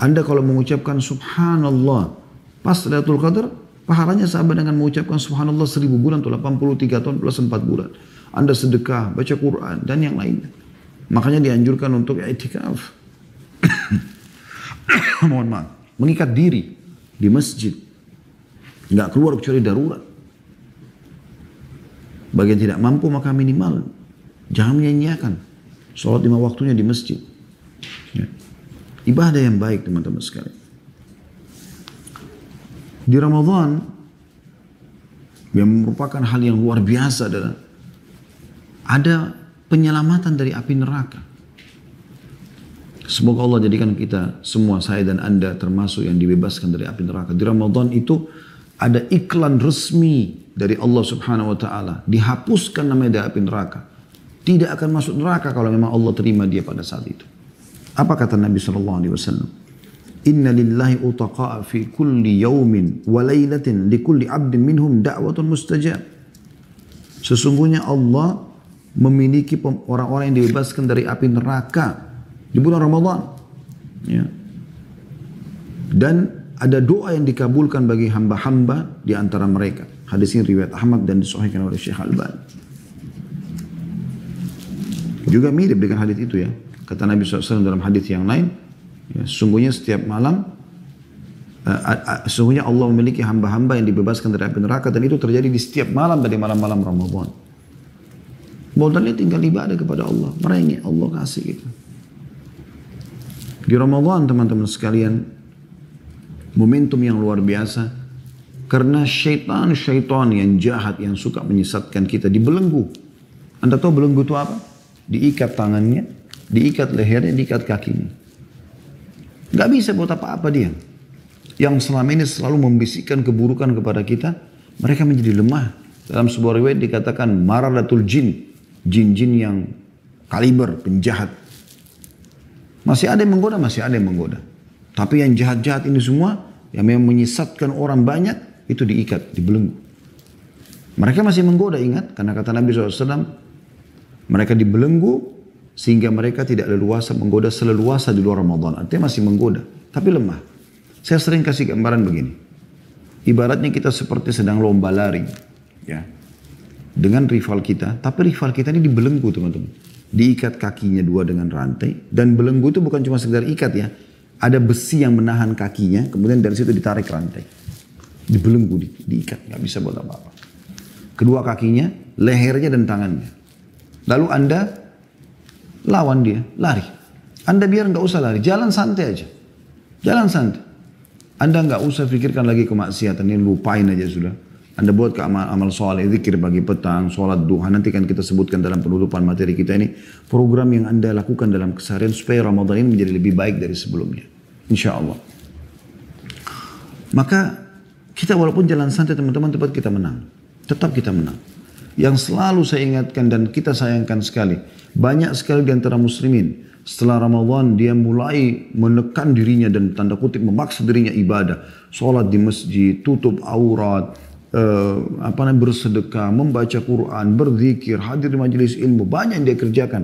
Anda kalau mengucapkan subhanallah pas Lailatul Qadar, pahalanya sama dengan mengucapkan subhanallah 1000 bulan atau 83 tahun plus 4 bulan. Anda sedekah, baca Quran dan yang lainnya. Makanya dianjurkan untuk i'tikaf. Mohon maaf, mengikat diri di masjid. Nggak keluar kecuali darurat. Bagi yang tidak mampu maka minimal jangan menyanyiakan sholat 5 waktunya di masjid. Ya. Ibadah yang baik teman-teman sekalian. Di Ramadan yang merupakan hal yang luar biasa adalah ada penyelamatan dari api neraka. Semoga Allah jadikan kita semua, saya dan Anda termasuk yang dibebaskan dari api neraka. Di Ramadan itu ada iklan resmi dari Allah Subhanahu wa taala, dihapuskan namanya dari api neraka. Tidak akan masuk neraka kalau memang Allah terima dia pada saat itu. Apa kata Nabi SAW? Inna lillahi utaqa'a fi kulli yawmin wa laylatin li kulli abdin minhum da'watun mustajab. Sesungguhnya Allah memiliki orang-orang yang dibebaskan dari api neraka di bulan Ramadan. Ya. Dan ada doa yang dikabulkan bagi hamba-hamba di antara mereka. Hadis ini riwayat Ahmad dan disahihkan oleh Syekh Al-Albani. Juga mirip dengan hadis itu ya. Kata Nabi SAW dalam hadis yang lain, ya, sesungguhnya setiap malam, sesungguhnya Allah memiliki hamba-hamba yang dibebaskan dari api neraka dan itu terjadi di setiap malam dari malam-malam Ramadan. Modalnya tinggal ibadah kepada Allah, merengek Allah kasih gitu. Di Ramadan teman-teman sekalian, momentum yang luar biasa karena syaitan yang jahat yang suka menyesatkan kita dibelenggu. Anda tahu belenggu itu apa? Diikat tangannya, diikat lehernya, diikat kakinya. Gak bisa buat apa-apa dia. Yang selama ini selalu membisikkan keburukan kepada kita, mereka menjadi lemah. Dalam sebuah riwayat dikatakan maradatul jin, jin-jin yang kaliber, penjahat. Masih ada yang menggoda, masih ada yang menggoda. Tapi yang jahat-jahat ini semua, yang memang menyesatkan orang banyak, itu diikat, dibelenggu. Mereka masih menggoda, ingat, karena kata Nabi SAW, mereka dibelenggu sehingga mereka tidak leluasa menggoda seleluasa di luar Ramadan. Artinya masih menggoda, tapi lemah. Saya sering kasih gambaran begini. Ibaratnya kita seperti sedang lomba lari. Ya, dengan rival kita, tapi rival kita ini dibelenggu teman-teman. Diikat kakinya dua dengan rantai. Dan belenggu itu bukan cuma sekedar ikat ya. Ada besi yang menahan kakinya, kemudian dari situ ditarik rantai. Dibelenggu, diikat, nggak bisa buat apa-apa. Kedua kakinya, lehernya dan tangannya. Lalu Anda lawan dia, lari. Anda biar nggak usah lari, jalan santai aja. Jalan santai. Anda nggak usah pikirkan lagi kemaksiatan, ini lupain aja sudah. Anda buat ke amal soleh, zikir pagi petang, sholat duha. Nanti kan kita sebutkan dalam penutupan materi kita ini. Program yang Anda lakukan dalam keseharian supaya Ramadan ini menjadi lebih baik dari sebelumnya. Insya Allah. Maka kita walaupun jalan santai teman-teman, tetap kita menang. Tetap kita menang. Yang selalu saya ingatkan dan kita sayangkan sekali. Banyak sekali di antara muslimin. Setelah Ramadan dia mulai menekan dirinya dan tanda kutip memaksa dirinya ibadah. Sholat di masjid, tutup aurat, bersedekah, membaca Quran, berzikir, hadir di majelis ilmu. Banyak yang dia kerjakan.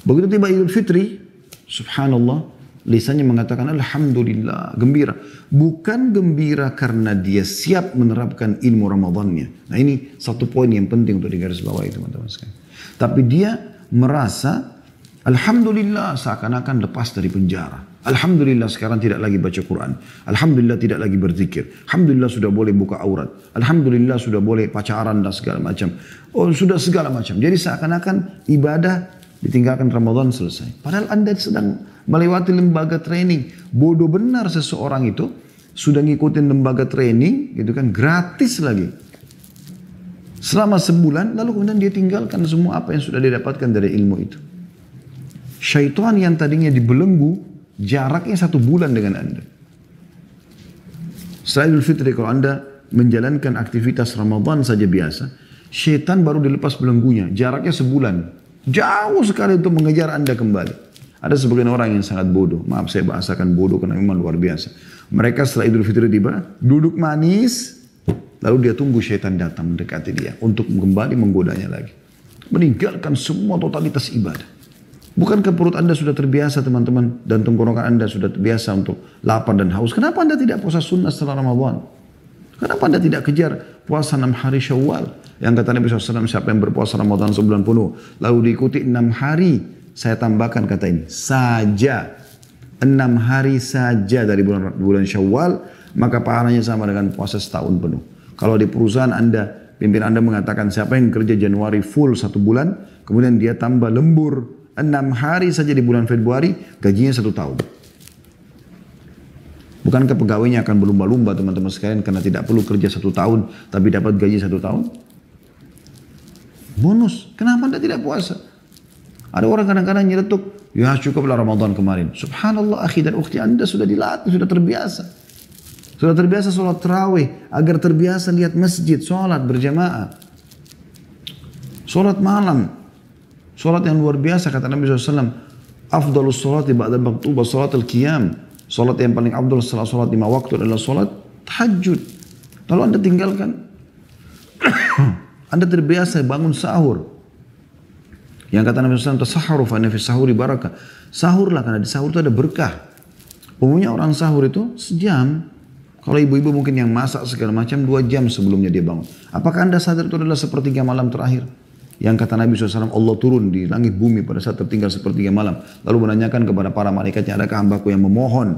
Begitu tiba Idul Fitri, subhanallah, lisannya mengatakan alhamdulillah, gembira. Bukan gembira karena dia siap menerapkan ilmu Ramadannya. Nah ini satu poin yang penting untuk digarisbawahi teman-teman sekalian. Tapi dia merasa alhamdulillah seakan-akan lepas dari penjara. Alhamdulillah sekarang tidak lagi baca Quran. Alhamdulillah tidak lagi berzikir. Alhamdulillah sudah boleh buka aurat. Alhamdulillah sudah boleh pacaran dan segala macam. Oh sudah segala macam. Jadi seakan-akan ibadah ditinggalkan Ramadan selesai. Padahal Anda sedang melewati lembaga training. Bodoh benar seseorang itu sudah ngikutin lembaga training gitu kan gratis lagi. Selama sebulan lalu kemudian dia tinggalkan semua apa yang sudah dia dapatkan dari ilmu itu. Syaitan yang tadinya dibelenggu jaraknya 1 bulan dengan Anda. Setelah Idul Fitri kalau Anda menjalankan aktivitas Ramadan saja biasa, syaitan baru dilepas belenggunya, jaraknya sebulan. Jauh sekali untuk mengejar Anda kembali. Ada sebagian orang yang sangat bodoh, maaf saya bahasakan bodoh karena memang luar biasa. Mereka setelah Idul Fitri tiba, duduk manis, lalu dia tunggu syaitan datang mendekati dia untuk kembali menggodanya lagi. Meninggalkan semua totalitas ibadah. Bukankah perut Anda sudah terbiasa teman-teman dan tenggorokan Anda sudah terbiasa untuk lapar dan haus? Kenapa Anda tidak puasa sunnah setelah Ramadan? Kenapa Anda tidak kejar puasa 6 hari Syawal? Yang kata Nabi SAW, siapa yang berpuasa Ramadan sebulan penuh, lalu diikuti 6 hari, saya tambahkan kata ini, saja. 6 hari saja dari bulan Syawal, maka pahalanya sama dengan puasa setahun penuh. Kalau di perusahaan Anda, pimpinan Anda mengatakan siapa yang kerja Januari full 1 bulan, kemudian dia tambah lembur 6 hari saja di bulan Februari, gajinya 1 tahun. Bukankah pegawainya akan berlumba-lumba teman-teman sekalian karena tidak perlu kerja 1 tahun, tapi dapat gaji 1 tahun? Bonus, kenapa Anda tidak puasa? Ada orang kadang-kadang nyeletuk, ya cukuplah Ramadan kemarin. Subhanallah akhi dan ukhti, Anda sudah dilatih, sudah terbiasa. Sudah terbiasa sholat tarawih, agar terbiasa lihat masjid, sholat berjamaah. Sholat malam. Salat yang luar biasa kata Nabi SAW. Afdalus salati ba'da maktubah salat al-qiyam. Salat yang paling afdal setelah salat 5 waktu adalah salat tahajud. Lalu Anda tinggalkan. Anda terbiasa bangun sahur. Yang kata Nabi SAW, tasahharu fa inna fi sahuri barakah. Sahurlah karena di sahur itu ada berkah. Umumnya orang sahur itu sejam. Kalau ibu-ibu mungkin yang masak segala macam 2 jam sebelumnya dia bangun. Apakah Anda sadar itu adalah sepertiga malam terakhir? Yang kata Nabi SAW, Allah turun di langit bumi pada saat tertinggal sepertiga malam. Lalu menanyakan kepada para malaikatnya, adakah hambaku yang memohon?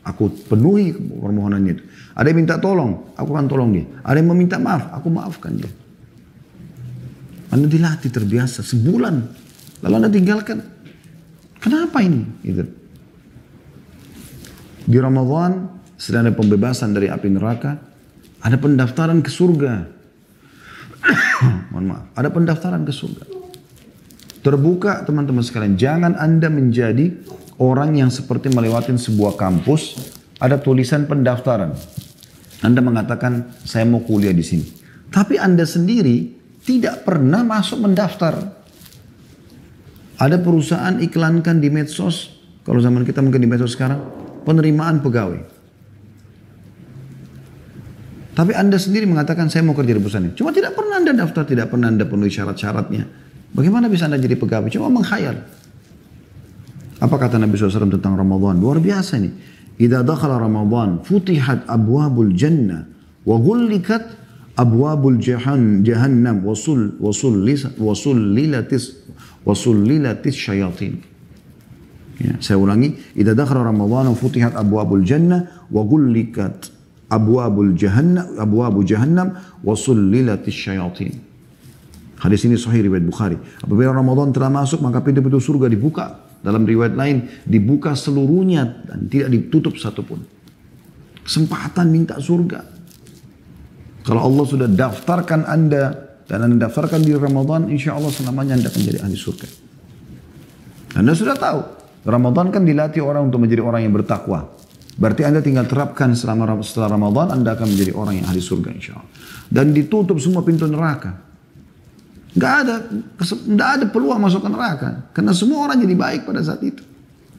Aku penuhi permohonannya itu. Ada yang minta tolong, aku akan tolong dia. Ada yang meminta maaf, aku maafkan dia. Anda dilatih terbiasa sebulan. Lalu Anda tinggalkan. Kenapa ini? Gitu. Di Ramadan, sedang ada pembebasan dari api neraka, ada pendaftaran ke surga. Mohon maaf, ada pendaftaran ke surga. Terbuka teman-teman sekalian, jangan Anda menjadi orang yang seperti melewati sebuah kampus, ada tulisan pendaftaran. Anda mengatakan, saya mau kuliah di sini. Tapi Anda sendiri tidak pernah masuk mendaftar. Ada perusahaan iklankan di medsos, kalau zaman kita mungkin di medsos sekarang, penerimaan pegawai. Tapi Anda sendiri mengatakan saya mau kerja di perusahaan ini. Cuma tidak pernah Anda daftar, tidak pernah Anda penuhi syarat-syaratnya. Bagaimana bisa Anda jadi pegawai? Cuma menghayal. Apa kata Nabi SAW tentang Ramadan? Luar biasa nih. Idza dakhala Ramadan futihat abwabul jannah wa ghullikat abwabul jahannam wasullilatis syayatin. Ya, saya ulangi. Idza dakhala Ramadan futihat abwabul jannah wa ghullikat abwabu jahannam wasullilatis syayatin. Hadis ini sahih riwayat Bukhari. Apabila Ramadan telah masuk maka pintu-pintu surga dibuka. Dalam riwayat lain dibuka seluruhnya dan tidak ditutup satupun. Kesempatan minta surga. Kalau Allah sudah daftarkan Anda dan Anda daftarkan di Ramadan, insya Allah selamanya Anda akan jadi ahli surga. Anda sudah tahu Ramadan kan dilatih orang untuk menjadi orang yang bertakwa. Berarti Anda tinggal terapkan setelah Ramadan, Anda akan menjadi orang yang ahli surga insya Allah. Dan ditutup semua pintu neraka. Nggak ada peluang masuk ke neraka. Karena semua orang jadi baik pada saat itu.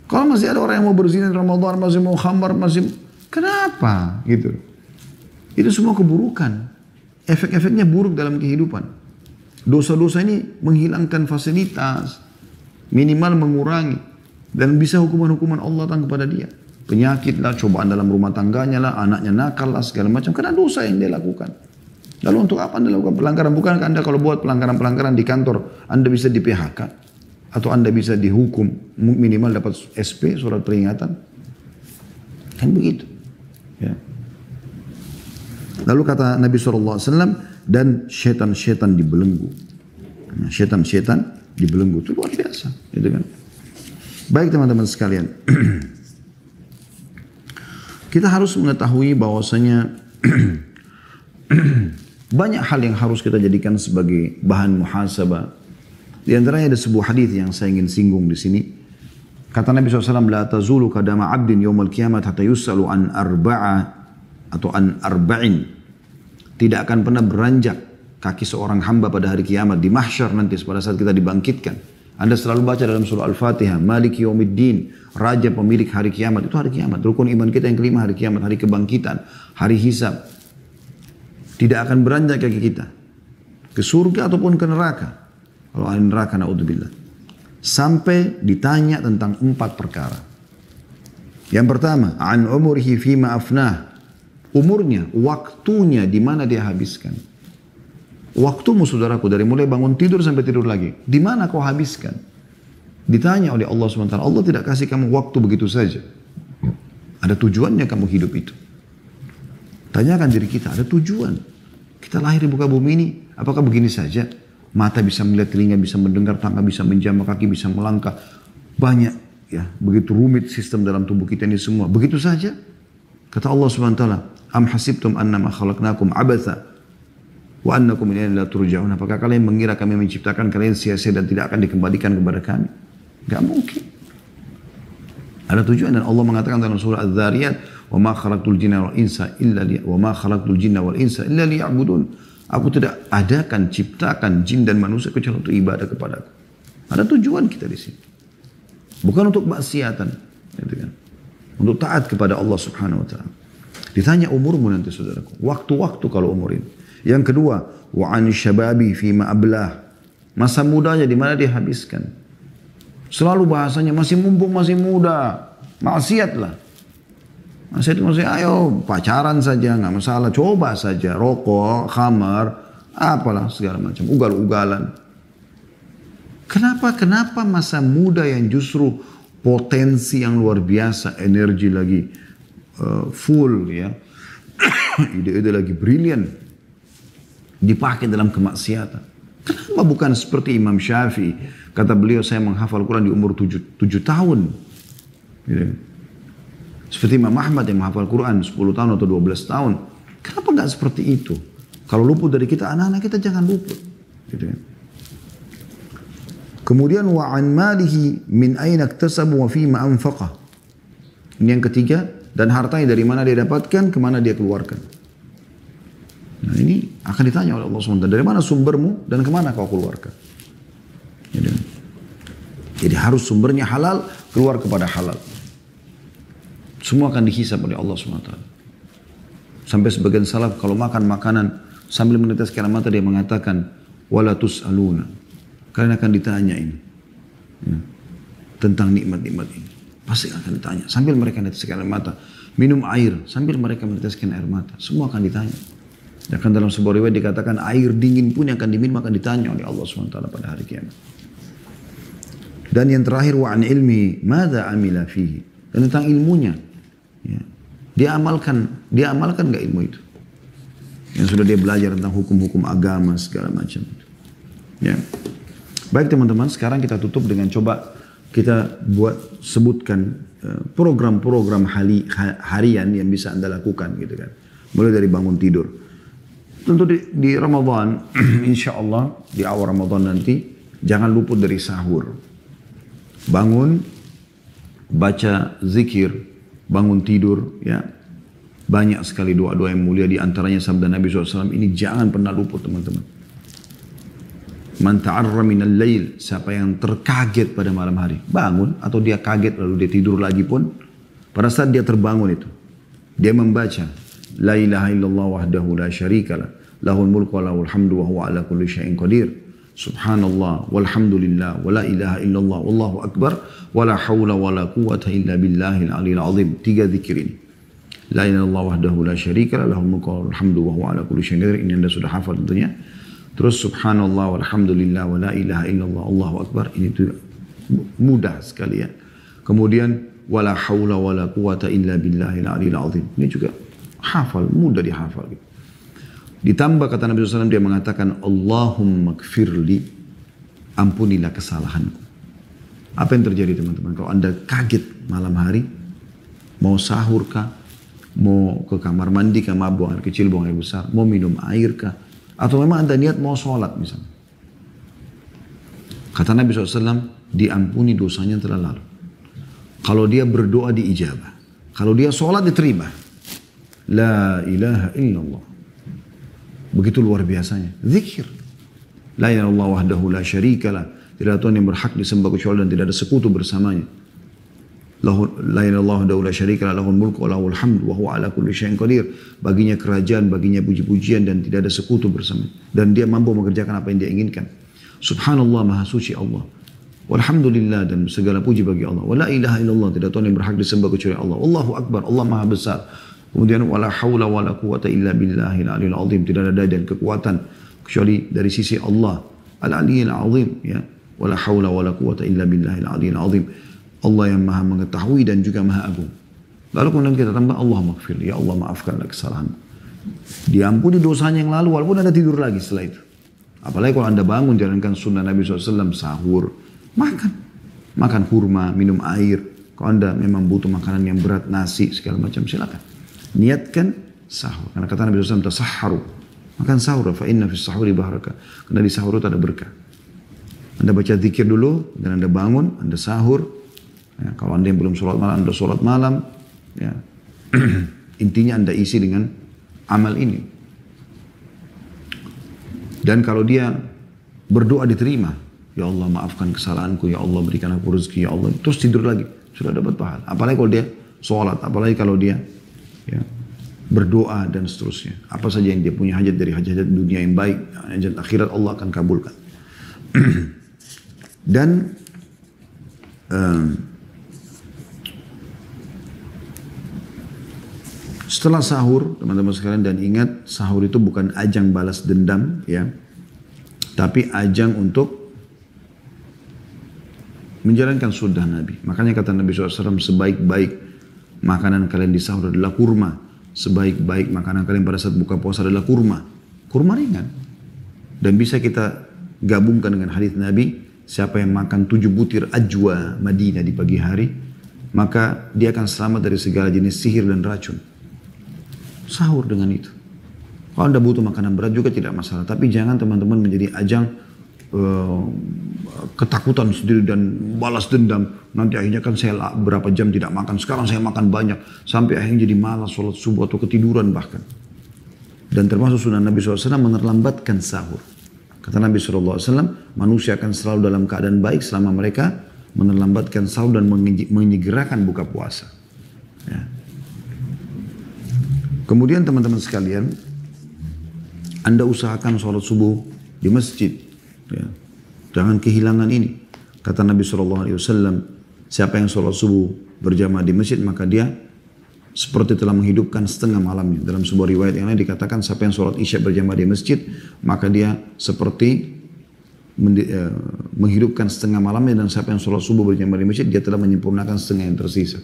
Kalau masih ada orang yang mau berzina di Ramadan, masih mau khamar, kenapa? Gitu. Itu semua keburukan. Efek-efeknya buruk dalam kehidupan. Dosa-dosa ini menghilangkan fasilitas. Minimal mengurangi. Dan bisa hukuman-hukuman Allah datang kepada dia. Penyakit lah, cobaan dalam rumah tangganya lah, anaknya nakal lah, segala macam. Karena dosa yang dia lakukan. Lalu untuk apa Anda lakukan pelanggaran? Bukankah Anda kalau buat pelanggaran-pelanggaran di kantor, Anda bisa di PHK? Atau Anda bisa dihukum, minimal dapat SP, surat peringatan? Kan begitu. Ya. Lalu kata Nabi SAW, dan syaitan-syaitan dibelenggu. Nah, syaitan-syaitan dibelenggu itu luar biasa, gitu kan. Baik teman-teman sekalian, kita harus mengetahui bahwasanya banyak hal yang harus kita jadikan sebagai bahan muhasabah. Di antaranya ada sebuah hadis yang saya ingin singgung di sini. Kata Nabi SAW, la tazulu kadama abdin yawmal kiamat hatta yus'alu an arba'a atau an arba'in. Tidak akan pernah beranjak kaki seorang hamba pada hari kiamat di mahsyar nanti pada saat kita dibangkitkan. Anda selalu baca dalam surah Al-Fatihah, Maliki Yawmiddin, Raja pemilik hari kiamat. Itu hari kiamat. Rukun iman kita yang kelima hari kiamat, hari kebangkitan, hari hisab. Tidak akan beranjak kaki kita ke surga ataupun ke neraka. Kalau ahli neraka, na'udzubillah. Sampai ditanya tentang 4 perkara. Yang pertama, an umurihi fima afnah. Umurnya, waktunya di mana dia habiskan. Waktumu saudaraku dari mulai bangun tidur sampai tidur lagi. Di mana kau habiskan? Ditanya oleh Allah SWT. Allah tidak kasih kamu waktu begitu saja. Ada tujuannya kamu hidup itu. Tanyakan diri kita, ada tujuan. Kita lahir di muka bumi ini, apakah begini saja? Mata bisa melihat, telinga bisa mendengar, tangan bisa menjamah, kaki bisa melangkah. Banyak ya, begitu rumit sistem dalam tubuh kita ini semua. Begitu saja. Kata Allah SWT, am hasibtum annama khalaqnakum abatha wa annakum ilaina la turja'un. Apakah kalian mengira kami menciptakan kalian sia-sia dan tidak akan dikembalikan kepada kami? Gak mungkin. Ada tujuan dan Allah mengatakan dalam surah Az-Zariyat, "Wa ma khalaqtul jinna wal insa illa liya'budun." Aku tidak adakan ciptakan jin dan manusia kecuali untuk ibadah kepadaku. Ada tujuan kita di sini. Bukan untuk maksiatan, gitu kan. Untuk taat kepada Allah Subhanahu wa taala. Ditanya umurmu nanti saudaraku. Waktu-waktu kalau umur ini. Yang kedua, wa an syababi fi ma ablah. Masa mudanya di mana dia habiskan. Selalu bahasanya masih mumpung masih muda, maksiatlah. Maksudnya ayo pacaran saja nggak masalah, coba saja rokok, khamar, apalah segala macam, ugal-ugalan. Kenapa masa muda yang justru potensi yang luar biasa, energi lagi full ya, ide-ide lagi brilian, dipakai dalam kemaksiatan. Kenapa bukan seperti Imam Syafi'i? Kata beliau, saya menghafal Quran di umur 7 tahun. Gitu. Seperti Imam Ahmad yang menghafal Quran 10 tahun atau 12 tahun. Kenapa nggak seperti itu? Kalau luput dari kita, anak-anak kita jangan luput. Gitu. Kemudian wa an malihi min aina iktasabu wa fima anfaqah. Ini yang ketiga, dan hartanya dari mana dia dapatkan, kemana dia keluarkan. Nah ini akan ditanya oleh Allah SWT. Dari mana sumbermu dan kemana kau keluarkan. Jadi harus sumbernya halal, keluar kepada halal. Semua akan dihisab oleh Allah SWT. Sampai sebagian salaf kalau makan makanan sambil meneteskan air mata dia mengatakan, wala tus'aluna. Kalian akan ditanya ini. Ya, tentang nikmat-nikmat ini. Pasti akan ditanya. Sambil mereka meneteskan air mata. Minum air sambil mereka meneteskan air mata. Semua akan ditanya. Dan dalam sebuah riwayat dikatakan air dingin pun yang akan diminum akan ditanya oleh Allah SWT pada hari kiamat. Dan yang terakhir wa an ilmi madza amila fihi. Dan tentang ilmunya. Ya. Dia amalkan enggak ilmu itu? Yang sudah dia belajar tentang hukum-hukum agama segala macam. Ya. Baik teman-teman, sekarang kita tutup dengan coba kita sebutkan program-program harian yang bisa Anda lakukan gitu kan. Mulai dari bangun tidur. Tentu di Ramadan, insya Allah di awal Ramadan nanti jangan luput dari sahur. Bangun, baca zikir, bangun tidur, ya. Banyak sekali doa-doa yang mulia, di antaranya sabda Nabi SAW, ini jangan pernah luput teman-teman. Man ta'arra minal lail, siapa yang terkaget pada malam hari, bangun atau dia kaget lalu dia tidur lagi pun, pada saat dia terbangun itu, dia membaca, la ilaha illallah wahdahu la syarikalah, lahul mulku wa lahul hamdu wa huwa ala kulli syai'in qadir. Subhanallah walhamdulillah wa la ilaha illallah wallahu akbar wa la hawla wa la quwwata illa billahil aliyil azim. 3 zikir ini. La ilaha illallah wahdahu la syarikalah, lahul mulku wa lahul hamdu wa huwa ala kulli syai'in qadir. Ini Anda sudah hafal tentunya. Terus subhanallah walhamdulillah wa la ilaha illallah Allahu akbar. Ini tuh mudah sekali ya. Kemudian wala haula wala quwata illa billahil aliyil azim. Ini juga hafal, mudah dihafal. Ditambah kata Nabi SAW, dia mengatakan, Allahumma gfirli, ampunilah kesalahanku. Apa yang terjadi teman-teman? Kalau Anda kaget malam hari, mau sahur kah, mau ke kamar mandi kah, mau buang air kecil, buang air besar, mau minum air kah, atau memang Anda niat mau sholat misalnya. Kata Nabi SAW, diampuni dosanya yang telah lalu. Kalau dia berdoa diijabah. Kalau dia sholat diterima. La ilaha illallah. Begitu luar biasanya. Zikir. La ilaha illallah wahdahu la syarikalah. Tidak ada Tuhan yang berhak disembah kecuali dan tidak ada sekutu bersamanya. La ilaha illallah wahdahu la syarikalah, lahul mulku wa lahul hamd wa huwa ala kulli syai'in qadir. Baginya kerajaan, baginya puji-pujian dan tidak ada sekutu bersama. Dan dia mampu mengerjakan apa yang dia inginkan. Subhanallah, maha suci Allah. Walhamdulillah, dan segala puji bagi Allah. Wa la ilaha illallah, tidak Tuhan yang berhak disembah kecuali Allah. Allahu akbar, Allah maha besar. Kemudian wala haula wala quwata illa billahil aliyil azim, tidak ada daya dan kekuatan kecuali dari sisi Allah al-aliyil azim, ya. Wala haula wala quwata illa billahil aliyil azim. Allah yang maha mengetahui dan juga maha agung. Lalu kemudian kita tambah Allah maghfir, ya Allah maafkanlah kesalahan. Diampuni dosanya yang lalu walaupun Anda tidur lagi setelah itu. Apalagi kalau Anda bangun jalankan sunnah Nabi SAW, sahur, makan kurma, minum air. Kalau Anda memang butuh makanan yang berat, nasi, segala macam, silakan. Niatkan sahur. Karena kata Nabi SAW, tasahharu. Makan sahur, fa inna fis sahuri barakah. Karena di sahur itu ada berkah. Anda baca zikir dulu, dan Anda bangun, Anda sahur. Ya, kalau Anda yang belum sholat malam, Anda sholat malam. Ya. Intinya Anda isi dengan amal ini. Dan kalau dia berdoa diterima, ya Allah maafkan kesalahanku, ya Allah berikan aku rezeki, ya Allah. Terus tidur lagi, sudah dapat pahala. Apalagi kalau dia sholat, apalagi kalau dia ya, berdoa dan seterusnya. Apa saja yang dia punya hajat dari hajat dunia yang baik, hajat akhirat Allah akan kabulkan. Dan setelah sahur, teman-teman sekalian, dan ingat sahur itu bukan ajang balas dendam, ya, tapi ajang untuk menjalankan sunnah Nabi. Makanya kata Nabi SAW, sebaik-baik makanan kalian di sahur adalah kurma. Sebaik-baik makanan kalian pada saat buka puasa adalah kurma. Kurma ringan. Dan bisa kita gabungkan dengan hadis Nabi, siapa yang makan 7 butir ajwa Madinah di pagi hari, maka dia akan selamat dari segala jenis sihir dan racun. Sahur dengan itu. Kalau Anda butuh makanan berat juga tidak masalah. Tapi jangan teman-teman menjadi ajang ketakutan sendiri dan balas dendam. Nanti akhirnya kan saya berapa jam tidak makan, sekarang saya makan banyak. Sampai akhirnya jadi malas sholat subuh atau ketiduran bahkan. Dan termasuk sunnah Nabi SAW menerlambatkan sahur. Kata Nabi SAW, manusia akan selalu dalam keadaan baik selama mereka menerlambatkan sahur dan menyegerakan buka puasa. Ya. Kemudian teman-teman sekalian, Anda usahakan sholat subuh di masjid. Ya. Jangan kehilangan ini. Kata Nabi SAW, siapa yang sholat subuh berjamaah di masjid, maka dia seperti telah menghidupkan setengah malamnya. Dalam sebuah riwayat yang lain dikatakan, siapa yang sholat isya berjamaah di masjid, maka dia seperti menghidupkan setengah malamnya. Dan siapa yang sholat subuh berjamaah di masjid, dia telah menyempurnakan setengah yang tersisa.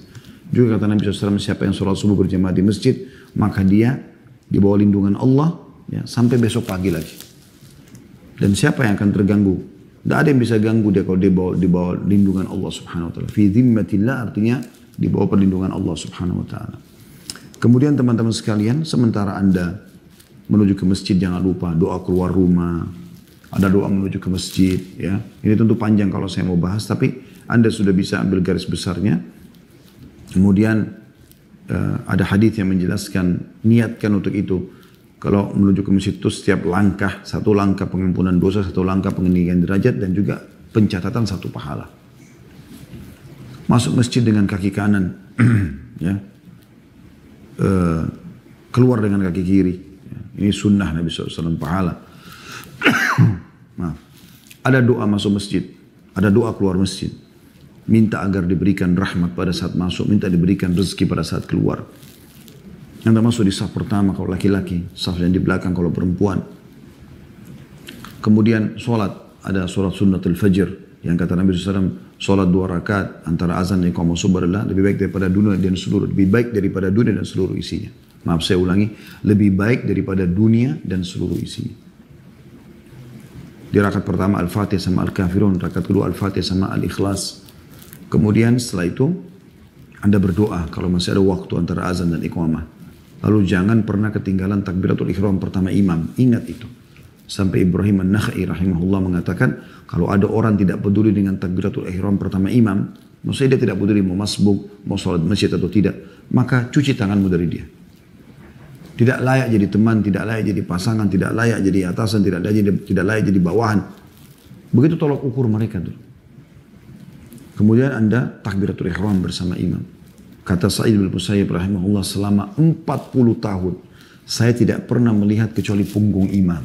Juga kata Nabi SAW, siapa yang sholat subuh berjamaah di masjid, maka dia di bawah lindungan Allah, ya, sampai besok pagi lagi. Dan siapa yang akan terganggu? Tidak ada yang bisa ganggu dia kalau dia di bawah lindungan Allah Subhanahu Wa Taala. Fi dhimmatillah artinya di bawah perlindungan Allah Subhanahu Wa Taala. Kemudian teman-teman sekalian, sementara Anda menuju ke masjid, jangan lupa doa keluar rumah. Ada doa menuju ke masjid, ya. Ini tentu panjang kalau saya mau bahas, tapi Anda sudah bisa ambil garis besarnya. Kemudian ada hadis yang menjelaskan, niatkan untuk itu. Kalau menuju ke masjid itu setiap langkah, satu langkah pengampunan dosa, satu langkah peninggian derajat, dan juga pencatatan satu pahala. Masuk masjid dengan kaki kanan, ya. Keluar dengan kaki kiri. Ini sunnah Nabi SAW, pahala. Maaf. Ada doa masuk masjid, ada doa keluar masjid. Minta agar diberikan rahmat pada saat masuk, minta diberikan rezeki pada saat keluar. Anda masuk di saf pertama kalau laki-laki, saf yang di belakang kalau perempuan. Kemudian sholat, ada sholat sunnatul fajr, yang kata Nabi SAW, sholat 2 rakaat antara azan dan iqamah subuh adalah lebih baik daripada dunia dan seluruh, lebih baik daripada dunia dan seluruh isinya. Maaf saya ulangi, lebih baik daripada dunia dan seluruh isinya. Di rakaat pertama Al-Fatihah sama Al-Kafirun, rakaat kedua Al-Fatihah sama Al-Ikhlas. Kemudian setelah itu Anda berdoa kalau masih ada waktu antara azan dan iqamah. Lalu jangan pernah ketinggalan takbiratul ihram pertama imam. Ingat itu. Sampai Ibrahim An-Nakhai rahimahullah mengatakan, kalau ada orang tidak peduli dengan takbiratul ihram pertama imam, maksudnya dia tidak peduli mau masbuk, mau sholat masjid atau tidak, maka cuci tanganmu dari dia. Tidak layak jadi teman, tidak layak jadi pasangan, tidak layak jadi atasan, tidak layak jadi bawahan. Begitu tolak ukur mereka dulu. Kemudian Anda takbiratul ihram bersama imam. Kata Sa'id bin Musayyib rahimahullah, selama 40 tahun saya tidak pernah melihat kecuali punggung imam.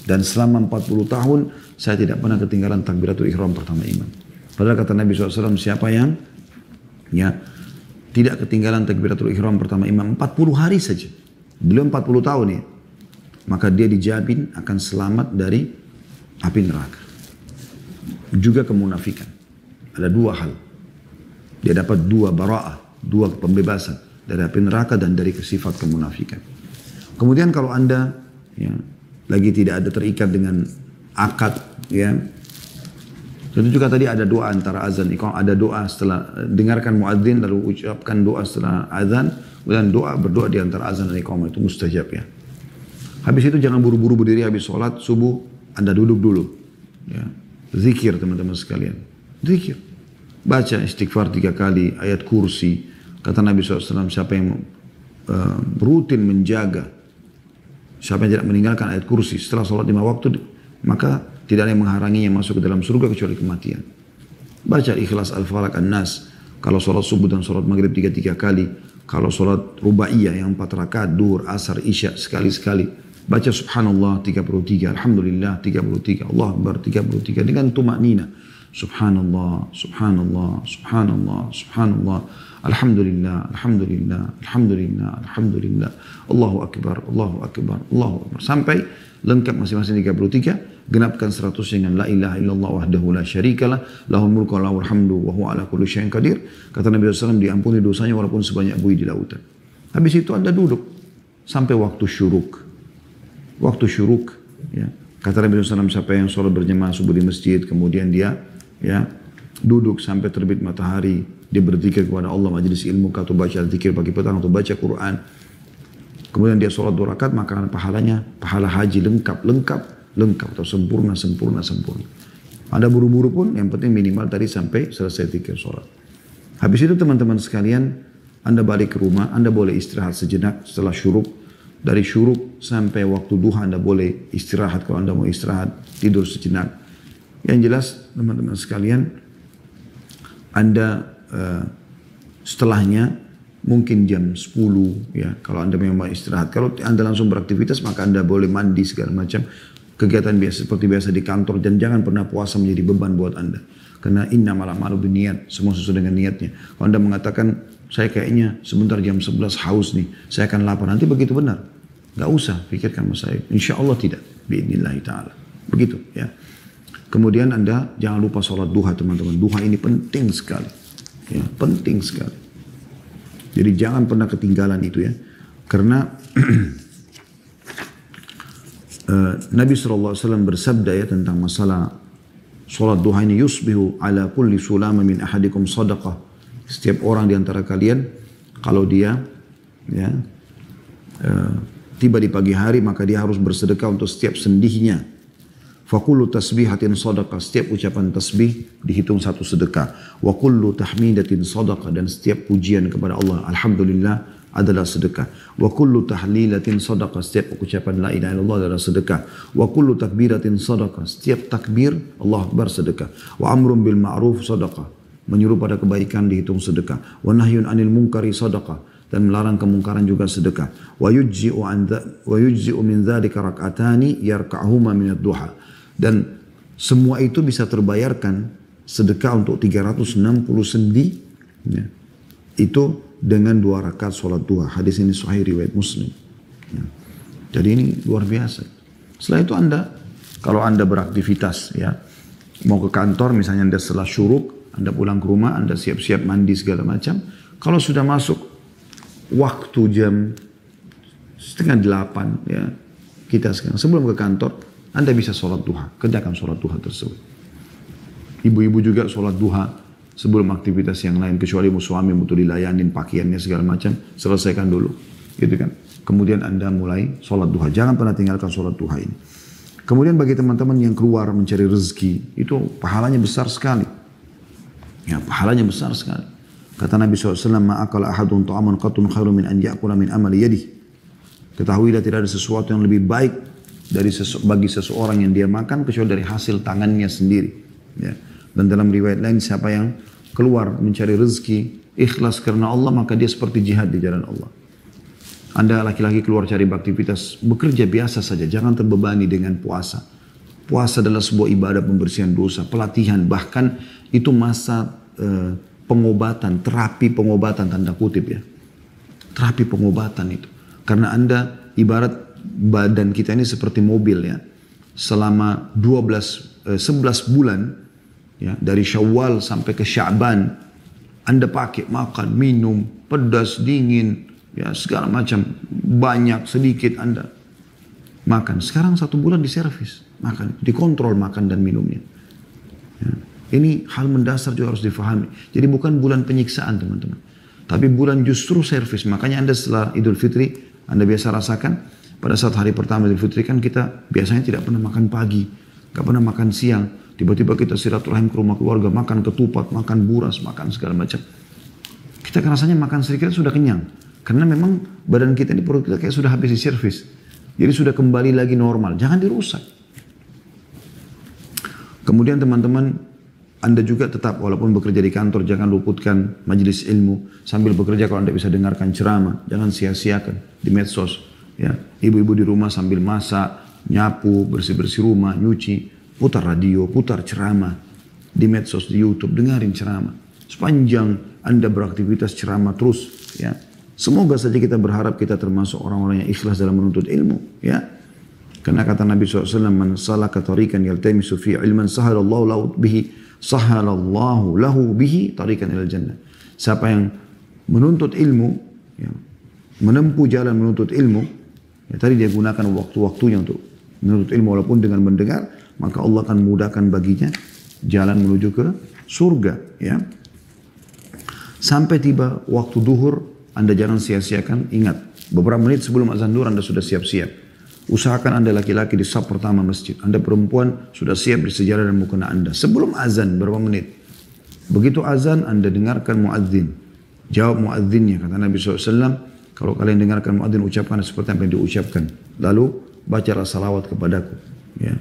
Dan selama 40 tahun saya tidak pernah ketinggalan takbiratul ihram pertama imam. Padahal kata Nabi SAW, siapa yang tidak ketinggalan takbiratul ihram pertama imam 40 hari saja. Beliau 40 tahun ya. Maka dia dijamin akan selamat dari api neraka. Juga kemunafikan. Ada 2 hal. Dia dapat 2 bara'ah, 2 pembebasan dari api neraka dan dari sifat kemunafikan. Kemudian kalau Anda lagi tidak ada terikat dengan akad, tentu juga tadi ada doa antara azan iqamah, ada doa setelah dengarkan muadzin lalu ucapkan doa setelah azan, dan berdoa di antara azan dan iqamah itu mustajab ya. Habis itu jangan buru-buru berdiri habis sholat subuh, Anda duduk dulu. Ya. Zikir teman-teman sekalian, zikir. Baca istighfar 3 kali, ayat kursi. Kata Nabi SAW, siapa yang rutin menjaga, siapa yang tidak meninggalkan ayat kursi setelah sholat 5 waktu, maka tidak ada yang menghalanginya masuk ke dalam surga kecuali kematian. Baca Ikhlas, Al-Falaq, An-Nas. Kalau sholat subuh dan sholat maghrib 3 kali. Kalau sholat rubaiyah yang 4 rakaat, duhur, asar, isya sekali-sekali. Baca Subhanallah 33, Alhamdulillah 33, Allah Akbar 33 dengan tumaknina. Subhanallah, Subhanallah, Subhanallah, Subhanallah. Alhamdulillah, Alhamdulillah, Alhamdulillah, Alhamdulillah. Allahu Akbar, Allahu Akbar, Allahu Akbar. Sampai lengkap masing-masing 33, genapkan 100 dengan la ilaha illallah wahdahu la syarikalah, lahul mulku wa lahul hamdu wa huwa ala kulli syai'in qadir. Kata Nabi SAW, diampuni dosanya walaupun sebanyak buih di lautan. Habis itu Anda duduk sampai waktu syuruk. Waktu syuruk, ya. Kata Nabi SAW, siapa yang sholat berjamaah subuh di masjid, kemudian dia duduk sampai terbit matahari, dia berzikir kepada Allah, majelis ilmu, atau baca zikir pagi petang, atau baca Quran. Kemudian dia sholat 2 rakaat, maka pahalanya, pahala haji lengkap, atau sempurna. Anda buru-buru pun, yang penting minimal tadi sampai selesai zikir sholat. Habis itu teman-teman sekalian, Anda balik ke rumah, Anda boleh istirahat sejenak setelah syuruk. Dari syuruk sampai waktu duha Anda boleh istirahat kalau Anda mau istirahat, tidur sejenak. Yang jelas teman-teman sekalian, Anda setelahnya mungkin jam 10 ya, kalau Anda memang mau istirahat. Kalau Anda langsung beraktivitas maka Anda boleh mandi segala macam kegiatan biasa seperti biasa di kantor, dan jangan pernah puasa menjadi beban buat Anda. Karena innamal a'malu binniyat, semua sesuai dengan niatnya. Kalau Anda mengatakan saya kayaknya sebentar jam 11 haus nih, saya akan lapar, nanti begitu benar. Gak usah pikirkan masalah itu. Insya Allah tidak. Biidnillahi ta'ala. Begitu ya. Kemudian Anda jangan lupa sholat duha teman-teman. Duha ini penting sekali. Ya, penting sekali. Jadi jangan pernah ketinggalan itu ya. Karena Nabi SAW bersabda ya tentang masalah sholat duha ini, yusbihu ala kulli sulama min ahadikum sadaqah. Setiap orang di antara kalian, kalau dia tiba di pagi hari, maka dia harus bersedekah untuk setiap sendihnya. Fakullu tasbihatin sadaqah, setiap ucapan tasbih dihitung 1 sedekah. Wa kullu tahmidatin sadaqah, dan setiap pujian kepada Allah, alhamdulillah, adalah sedekah. Wa kullu tahlilatin sadaqah, setiap ucapan la ilaha illallah adalah sedekah. Wa kullu takbiratin sadaqah, setiap takbir Allah Akbar sedekah. Wa amrun bil ma'ruf sadaqah, menyuruh pada kebaikan dihitung sedekah. Wa nahyun anil munkari sadaqah, dan melarang kemungkaran juga sedekah. Wa yujzi'u min dzalika rak'atani yarka'huma min ad-duha, dan semua itu bisa terbayarkan sedekah untuk 360 sendi ya, itu dengan 2 rakaat sholat duha. Hadis ini sahih riwayat Muslim ya. Jadi ini luar biasa. Setelah itu Anda, kalau Anda beraktivitas ya, mau ke kantor misalnya Anda setelah syuruk, Anda pulang ke rumah, Anda siap-siap mandi segala macam. Kalau sudah masuk waktu jam 7:30 ya, kita sekarang sebelum ke kantor, Anda bisa sholat duha, kerjakan sholat duha tersebut. Ibu-ibu juga sholat duha sebelum aktivitas yang lain, kecuali suami butuh dilayanin pakaiannya segala macam, selesaikan dulu, gitu kan. Kemudian Anda mulai sholat duha, jangan pernah tinggalkan sholat duha ini. Kemudian bagi teman-teman yang keluar mencari rezeki, itu pahalanya besar sekali. Ya, pahalanya besar sekali. Kata Nabi SAW, ma'akal ahadun ta'aman qatun khairu min an ya'kula min amali yadih. Ketahuilah tidak ada sesuatu yang lebih baik bagi seseorang yang dia makan kecuali dari hasil tangannya sendiri. Ya. Dan dalam riwayat lain, siapa yang keluar mencari rezeki ikhlas karena Allah, maka dia seperti jihad di jalan Allah. Anda laki-laki keluar cari aktivitas, bekerja biasa saja, jangan terbebani dengan puasa. Puasa adalah sebuah ibadah pembersihan dosa, pelatihan, bahkan itu masa pengobatan, terapi pengobatan tanda kutip ya. Terapi pengobatan itu. Karena Anda ibarat badan kita ini seperti mobil ya. Selama 11 bulan ya, dari Syawal sampai ke Sya'ban, Anda pakai makan, minum, pedas, dingin, ya segala macam, banyak, sedikit Anda makan. Sekarang 1 bulan diservis, makan, dikontrol makan dan minumnya. Ya. Ini hal mendasar juga harus difahami. Jadi bukan bulan penyiksaan teman-teman, tapi bulan justru servis. Makanya Anda setelah Idul Fitri, Anda biasa rasakan pada saat hari pertama Idul Fitri kan kita biasanya tidak pernah makan pagi, gak pernah makan siang. Tiba-tiba kita silaturahim ke rumah keluarga, makan ketupat, makan buras, makan segala macam. Kita kan rasanya makan sedikit sudah kenyang. Karena memang badan kita ini, perut kita kayak sudah habis diservis. Jadi sudah kembali lagi normal. Jangan dirusak. Kemudian teman-teman, Anda juga tetap walaupun bekerja di kantor, jangan luputkan majelis ilmu. Sambil bekerja kalau Anda bisa dengarkan ceramah, jangan sia-siakan di medsos. Ya, ibu-ibu di rumah sambil masak, nyapu, bersih-bersih rumah, nyuci, putar radio, putar ceramah di medsos, di YouTube, dengarin ceramah. Sepanjang Anda beraktivitas ceramah terus, ya. Semoga saja kita berharap kita termasuk orang-orang yang ikhlas dalam menuntut ilmu, ya. Karena kata Nabi SAW, man salaka tariqan yaltamisu fi ilman sahalallahu lahu bihi tariqan ilal jannah. Siapa yang menuntut ilmu, ya, menempuh jalan menuntut ilmu, ya, tadi dia gunakan waktu-waktunya untuk menuntut ilmu walaupun dengan mendengar, maka Allah akan mudahkan baginya jalan menuju ke surga, ya. Sampai tiba waktu duhur, Anda jangan sia-siakan, ingat, beberapa menit sebelum azan duhur Anda sudah siap-siap. Usahakan Anda laki-laki di saf pertama masjid. Anda perempuan sudah siap di sejadah dan mukena Anda. Sebelum azan berapa menit. Begitu azan Anda dengarkan muadzin. Jawab muadzinnya. Kata Nabi SAW, kalau kalian dengarkan muadzin ucapkan seperti apa yang diucapkan. Lalu bacalah salawat kepadaku. Ya.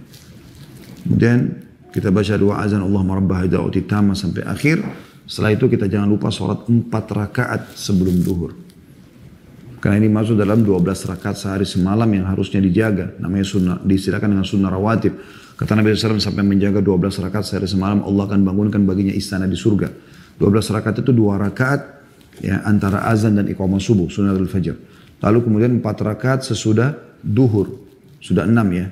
Kemudian kita baca doa azan Allahumma rabba hada'uti tamah sampai akhir. Setelah itu kita jangan lupa sholat 4 rakaat sebelum duhur. Karena ini masuk dalam 12 rakaat sehari semalam yang harusnya dijaga. Namanya sunnah, diistilahkan dengan sunnah rawatib. Kata Nabi SAW, sampai menjaga 12 rakaat sehari semalam, Allah akan bangunkan baginya istana di surga. 12 rakaat itu 2 rakaat ya, antara azan dan iqamah subuh, sunnatul fajr. Lalu kemudian 4 rakaat sesudah duhur, sudah 6 ya.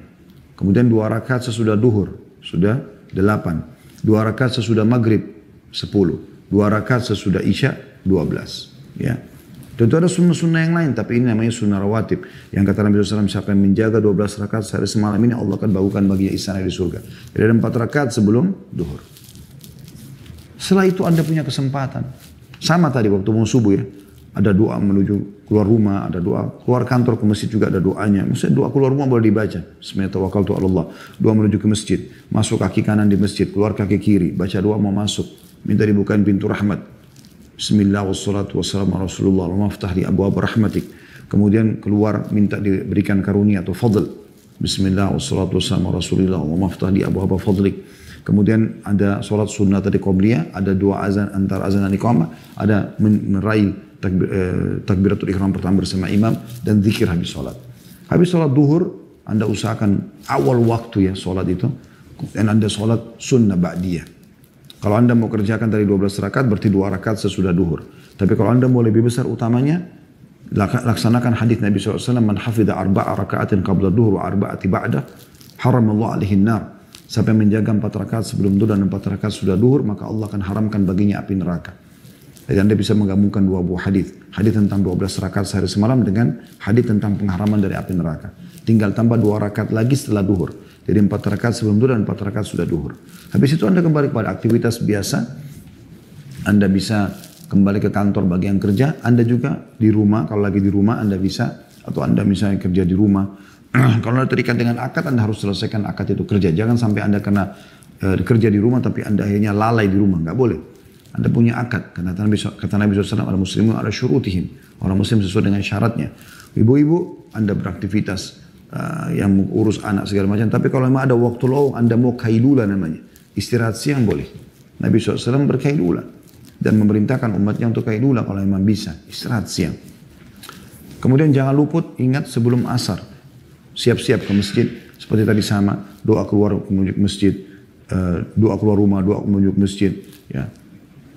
Kemudian 2 rakaat sesudah duhur, sudah 8. 2 rakaat sesudah maghrib, 10. 2 rakaat sesudah isya, 12. Ya. Tentu ada sunnah-sunnah yang lain, tapi ini namanya sunnah rawatib. Yang kata Nabi SAW, siapa yang menjaga 12 rakaat sehari semalam ini, Allah akan bagikan baginya istana di surga. Jadi ada 4 rakaat sebelum duhur. Setelah itu Anda punya kesempatan. Sama tadi waktu mau subuh ya. Ada doa menuju keluar rumah, ada doa keluar kantor ke masjid juga ada doanya. Maksudnya doa keluar rumah boleh dibaca. Bismillahirrahmanirrahim. Doa menuju ke masjid. Masuk kaki kanan di masjid, keluar kaki kiri. Baca doa mau masuk. Minta dibukain pintu rahmat. Bismillah wassalatu wassalamu ala Rasulullah. Allahumma aftah li abwaab rahmatik. Kemudian keluar minta diberikan karunia atau fadl. Bismillah wassalatu wassalamu ala Rasulullah. Allahumma aftah li abwaab fadlik. Kemudian ada sholat sunnah tadi qabliyah, ada dua azan antara azan dan iqamah, ada meraih takbiratul ihram pertama bersama imam dan zikir habis sholat. Habis sholat duhur, Anda usahakan awal waktu ya sholat itu, dan Anda sholat sunnah ba'diyah. Kalau Anda mau kerjakan dari 12 rakaat, berarti 2 rakaat sesudah duhur. Tapi kalau Anda mau lebih besar utamanya, laksanakan hadis Nabi SAW, man hafidha arba'a rakaatin qabla duhur wa arba'ati ba'da, haram Allah alaihin nar. Sampai menjaga 4 rakaat sebelum duhur dan 4 rakaat sudah duhur, maka Allah akan haramkan baginya api neraka. Jadi Anda bisa menggabungkan dua buah hadis. Hadis tentang 12 rakaat sehari semalam dengan hadis tentang pengharaman dari api neraka. Tinggal tambah 2 rakaat lagi setelah duhur. Jadi 4 rakaat sebelum duhur dan 4 rakaat sudah duhur. Habis itu Anda kembali kepada aktivitas biasa. Anda bisa kembali ke kantor bagi yang kerja. Anda juga di rumah, kalau lagi di rumah Anda bisa. Atau Anda misalnya kerja di rumah. Kalau Anda terikat dengan akad, Anda harus selesaikan akad itu kerja. Jangan sampai Anda kena kerja di rumah tapi Anda akhirnya lalai di rumah. Nggak boleh. Anda punya akad. Kata Nabi SAW, ada muslimun ala syurutihim. Orang muslim sesuai dengan syaratnya. Ibu-ibu, Anda beraktivitas yang urus anak segala macam. Tapi kalau memang ada waktu lowong, Anda mau kailula namanya. Istirahat siang boleh. Nabi SAW berkailula. Dan memerintahkan umatnya untuk kailula kalau memang bisa. Istirahat siang. Kemudian jangan luput, ingat sebelum asar. Siap-siap ke masjid. Seperti tadi sama. Doa keluar menuju masjid. Doa keluar rumah, doa menuju masjid. Ya.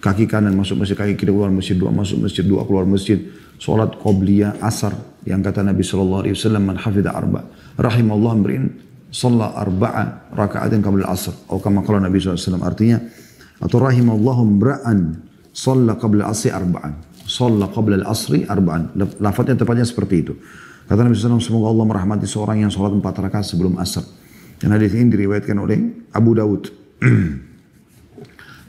Kaki kanan masuk masjid, kaki kiri keluar masjid, doa masuk masjid, doa keluar masjid. Salat qobliyah asar yang kata Nabi SAW, man hafidha arba. Rahimallah amri'in shalla arba'a raka'atin qabla al-asr. Atau kama qala Nabi SAW, artinya, atau rahimallahu amra'an shalla qabla al-asri arba'an. Shalla qabla al-asri arba'an. Lafadznya tepatnya seperti itu. Kata Nabi SAW, semoga Allah merahmati seorang yang sholat 4 rakaat sebelum asar. Dan hadis ini diriwayatkan oleh Abu Dawud.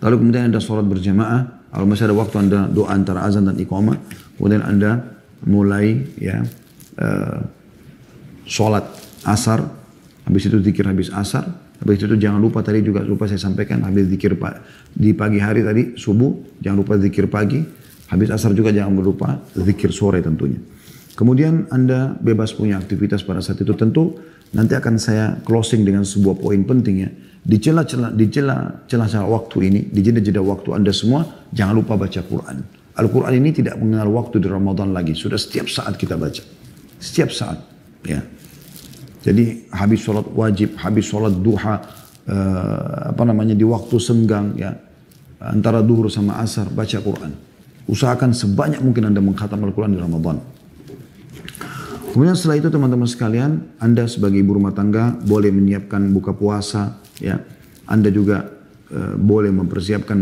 Lalu kemudian Anda sholat berjamaah. Kalau masih ada waktu Anda doa antara azan dan iqamah. Kemudian Anda mulai ya sholat asar. Habis itu zikir habis asar. Habis itu jangan lupa tadi juga lupa saya sampaikan. Habis zikir di pagi hari tadi subuh. Jangan lupa zikir pagi. Habis asar juga jangan lupa zikir sore tentunya. Kemudian Anda bebas punya aktivitas pada saat itu. Tentu nanti akan saya closing dengan sebuah poin penting ya. Di celah-celah waktu ini, di jeda-jeda waktu Anda semua, jangan lupa baca Quran. Al-Quran ini tidak mengenal waktu di Ramadan lagi. Sudah setiap saat kita baca. Setiap saat. Ya. Jadi habis sholat wajib, habis sholat duha, di waktu senggang, ya, antara duhur sama asar, baca Quran. Usahakan sebanyak mungkin Anda mengkhatam Al-Quran di Ramadan. Kemudian setelah itu teman-teman sekalian, Anda sebagai ibu rumah tangga boleh menyiapkan buka puasa, ya. Anda juga boleh mempersiapkan,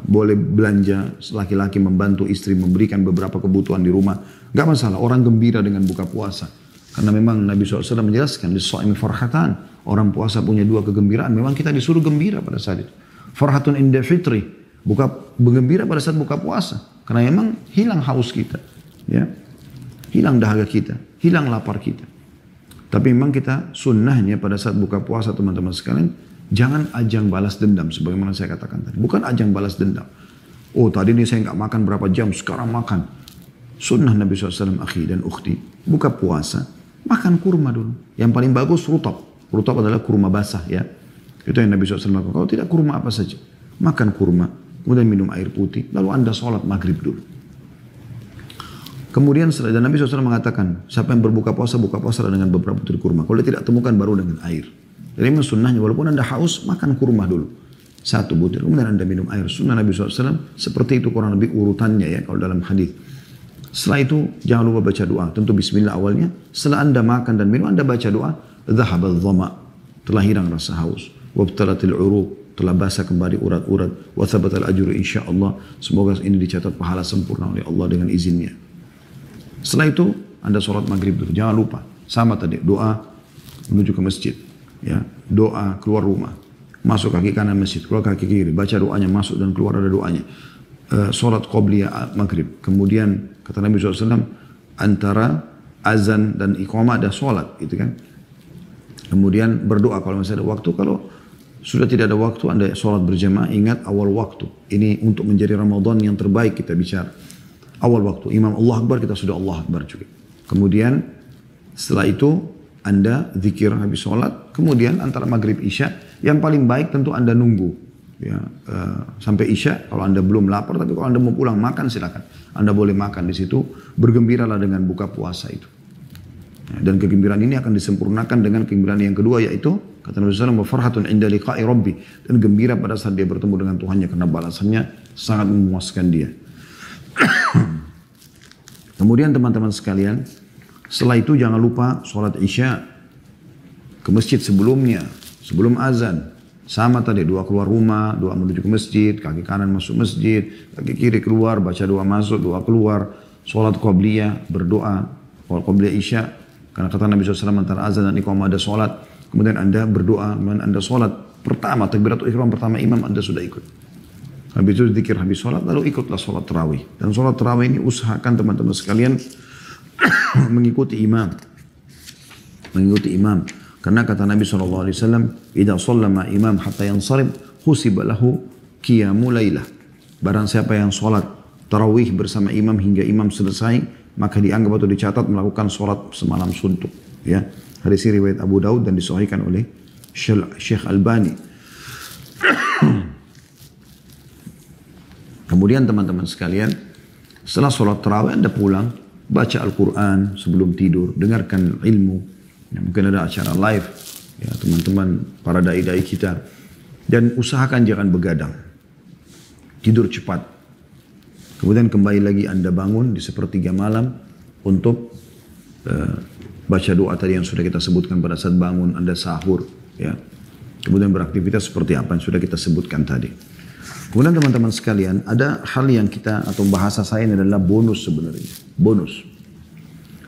boleh belanja, laki-laki membantu istri memberikan beberapa kebutuhan di rumah. Gak masalah, orang gembira dengan buka puasa. Karena memang Nabi SAW menjelaskan, Lis-sha'imi farhatan, orang puasa punya 2 kegembiraan. Memang kita disuruh gembira pada saat itu. Farhatun inda fitri, bergembira pada saat buka puasa. Karena memang hilang haus kita, ya. Hilang dahaga kita, hilang lapar kita. Tapi memang kita sunnahnya pada saat buka puasa teman-teman sekalian, jangan ajang balas dendam sebagaimana saya katakan tadi. Bukan ajang balas dendam. Oh tadi ini saya nggak makan berapa jam, sekarang makan. Sunnah Nabi SAW akhi dan ukhti, buka puasa, makan kurma dulu. Yang paling bagus rutab. Rutab adalah kurma basah ya. Itu yang Nabi SAW lakukan. Kalau tidak kurma apa saja. Makan kurma, kemudian minum air putih, lalu Anda sholat maghrib dulu. Kemudian dan Nabi SAW mengatakan, siapa yang berbuka puasa dengan beberapa butir kurma. Kalau dia tidak temukan baru dengan air. Jadi memang sunnahnya, walaupun Anda haus, makan kurma dulu. 1 butir, kemudian Anda minum air. Sunnah Nabi SAW, seperti itu kurang lebih urutannya ya, kalau dalam hadis. Setelah itu, jangan lupa baca doa. Tentu bismillah awalnya. Setelah Anda makan dan minum, Anda baca doa. Dhahabal dhama, telah hilang rasa haus. Wabtalatil uruq, telah basah kembali urat-urat. Wa thabatal ajru insyaallah. Semoga ini dicatat pahala sempurna oleh Allah dengan izinnya. Setelah itu Anda sholat maghrib dulu. Jangan lupa. Sama tadi. Doa menuju ke masjid. Ya, doa keluar rumah. Masuk kaki kanan masjid. Keluar kaki kiri. Baca doanya. Masuk dan keluar ada doanya. Sholat qobliyah maghrib. Kemudian kata Nabi SAW. Antara azan dan iqamah ada sholat. Gitu kan. Kemudian berdoa kalau masih ada waktu. Kalau sudah tidak ada waktu Anda sholat berjamaah. Ingat awal waktu. Ini untuk menjadi Ramadan yang terbaik kita bicara. Awal waktu, Imam Allah Akbar, kita sudah Allah Akbar juga. Kemudian setelah itu Anda zikir habis sholat. Kemudian antara maghrib isya, yang paling baik tentu Anda nunggu. Ya, sampai isya, kalau Anda belum lapar, tapi kalau Anda mau pulang makan silakan. Anda boleh makan di situ, bergembiralah dengan buka puasa itu. Ya, dan kegembiraan ini akan disempurnakan dengan kegembiraan yang kedua, yaitu kata Nabi SAW, farhatun inda liqa'i rabbi, dan gembira pada saat dia bertemu dengan Tuhannya karena balasannya sangat memuaskan dia. Kemudian teman-teman sekalian, setelah itu jangan lupa sholat isya ke masjid sebelumnya. sebelum azan. Sama tadi, doa keluar rumah, doa menuju ke masjid, kaki kanan masuk masjid, kaki kiri keluar, baca doa masuk, doa keluar, sholat qabliyah, berdoa, qabliyah isya. Karena kata Nabi SAW antara azan dan iqamah ada sholat. Kemudian Anda berdoa, kemudian Anda sholat. Pertama, takbiratul ihram pertama imam Anda sudah ikut. Habis itu zikir habis sholat, lalu ikutlah sholat tarawih. Dan sholat tarawih ini usahakan teman-teman sekalian mengikuti imam. Mengikuti imam. Karena kata Nabi SAW, "Idza shalla ma imam hatta yansarib, husiba lahu qiyamu lailah." Barang siapa yang sholat tarawih bersama imam hingga imam selesai, maka dianggap atau dicatat melakukan sholat semalam suntuk. Ya, hadis ini riwayat Abu Daud dan disahihkan oleh Syekh Albani. Kemudian teman-teman sekalian, setelah sholat tarawih Anda pulang, baca Al-Quran sebelum tidur, dengarkan ilmu. Ya, mungkin ada acara live, ya teman-teman para dai-dai kita. Dan usahakan jangan begadang. Tidur cepat. Kemudian kembali lagi Anda bangun di sepertiga malam untuk baca doa tadi yang sudah kita sebutkan pada saat bangun, Anda sahur. Ya. Kemudian beraktivitas seperti apa yang sudah kita sebutkan tadi. Kemudian teman-teman sekalian, ada hal yang kita, atau bahasa saya ini adalah bonus sebenarnya. Bonus.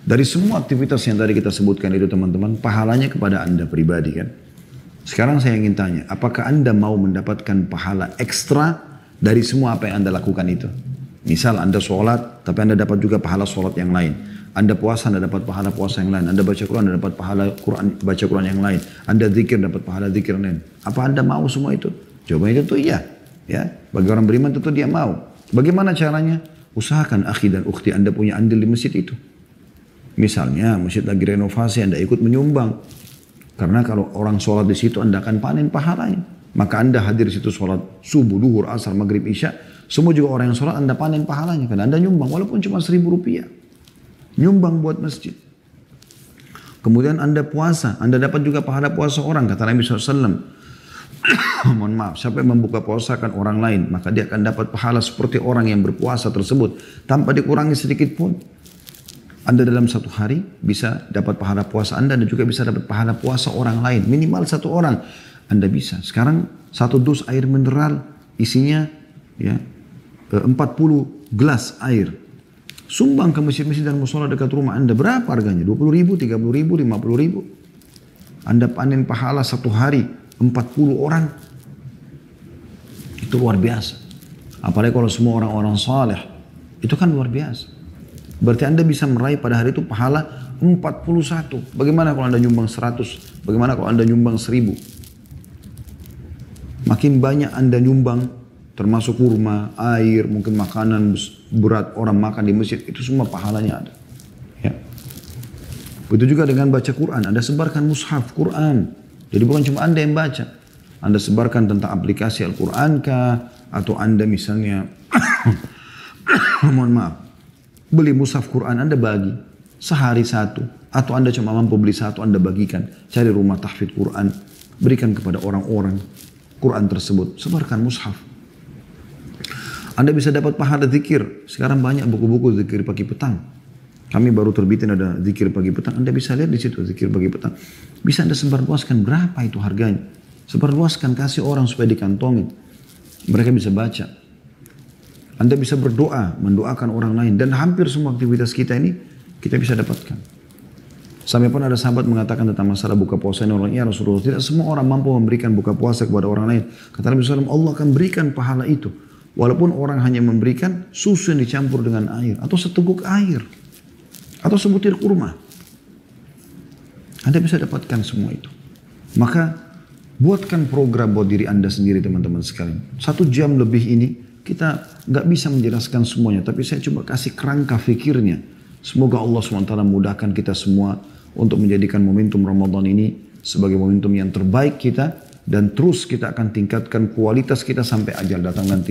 Dari semua aktivitas yang tadi kita sebutkan itu teman-teman, pahalanya kepada Anda pribadi kan. Sekarang saya ingin tanya, apakah Anda mau mendapatkan pahala ekstra dari semua apa yang Anda lakukan itu? Misal Anda sholat, tapi Anda dapat juga pahala sholat yang lain. Anda puasa, Anda dapat pahala puasa yang lain. Anda baca Quran, Anda dapat pahala Quran, baca Quran yang lain. Anda zikir, dapat pahala zikir yang lain. Apa Anda mau semua itu? Jawabannya tentu iya. Ya, bagi orang beriman tentu dia mau. Bagaimana caranya? Usahakan akhi dan ukhti Anda punya andil di masjid itu. Misalnya masjid lagi renovasi, Anda ikut menyumbang. Karena kalau orang sholat di situ Anda akan panen pahalanya. Maka Anda hadir di situ sholat subuh, duhur, asar, maghrib, isya. Semua juga orang yang sholat Anda panen pahalanya. Karena Anda nyumbang walaupun cuma 1.000 rupiah. Nyumbang buat masjid. Kemudian Anda puasa. Anda dapat juga pahala puasa orang. Kata Nabi SAW. Mohon maaf, siapa yang membuka puasa kan orang lain. Maka dia akan dapat pahala seperti orang yang berpuasa tersebut. Tanpa dikurangi sedikit pun. Anda dalam satu hari bisa dapat pahala puasa Anda dan juga bisa dapat pahala puasa orang lain. Minimal satu orang Anda bisa. Sekarang satu dus air mineral isinya ya 40 gelas air. Sumbang ke masjid-masjid dan musola dekat rumah Anda. Berapa harganya? 20.000, 30.000, 50.000. Anda panen pahala satu hari 40 orang. Itu luar biasa. Apalagi kalau semua orang-orang saleh. Itu kan luar biasa. Berarti Anda bisa meraih pada hari itu pahala 41. Bagaimana kalau Anda nyumbang 100? Bagaimana kalau Anda nyumbang 1000? Makin banyak Anda nyumbang, termasuk kurma, air, mungkin makanan berat orang makan di masjid, itu semua pahalanya ada. Ya. Begitu juga dengan baca Quran. Anda sebarkan mushaf Quran. Jadi bukan cuma Anda yang baca. Anda sebarkan tentang aplikasi Al-Quran kah? Atau Anda misalnya, mohon maaf, beli mushaf Quran Anda bagi sehari satu, atau Anda cuma mampu beli satu Anda bagikan, cari rumah tahfidz Quran, berikan kepada orang-orang Quran tersebut, sebarkan mushaf. Anda bisa dapat pahala zikir. Sekarang banyak buku-buku zikir pagi petang. Kami baru terbitin ada zikir pagi petang. Anda bisa lihat di situ zikir pagi petang. Bisa Anda sebarluaskan, berapa itu harganya? Sebarluaskan, kasih orang supaya dikantongin. Mereka bisa baca. Anda bisa berdoa, mendoakan orang lain. Dan hampir semua aktivitas kita ini, kita bisa dapatkan. Sampai pun ada sahabat mengatakan tentang masalah buka puasa ini, orang, ya Rasulullah, tidak semua orang mampu memberikan buka puasa kepada orang lain. Kata Nabi SAW, Allah akan berikan pahala itu. Walaupun orang hanya memberikan susu yang dicampur dengan air. Atau seteguk air. Atau sebutir kurma. Anda bisa dapatkan semua itu. Maka, buatkan program buat diri Anda sendiri teman-teman sekalian. 1 jam lebih ini, kita nggak bisa menjelaskan semuanya, tapi saya coba kasih kerangka fikirnya. Semoga Allah SWT memudahkan kita semua untuk menjadikan momentum Ramadan ini sebagai momentum yang terbaik kita, dan terus kita akan tingkatkan kualitas kita sampai ajal datang nanti.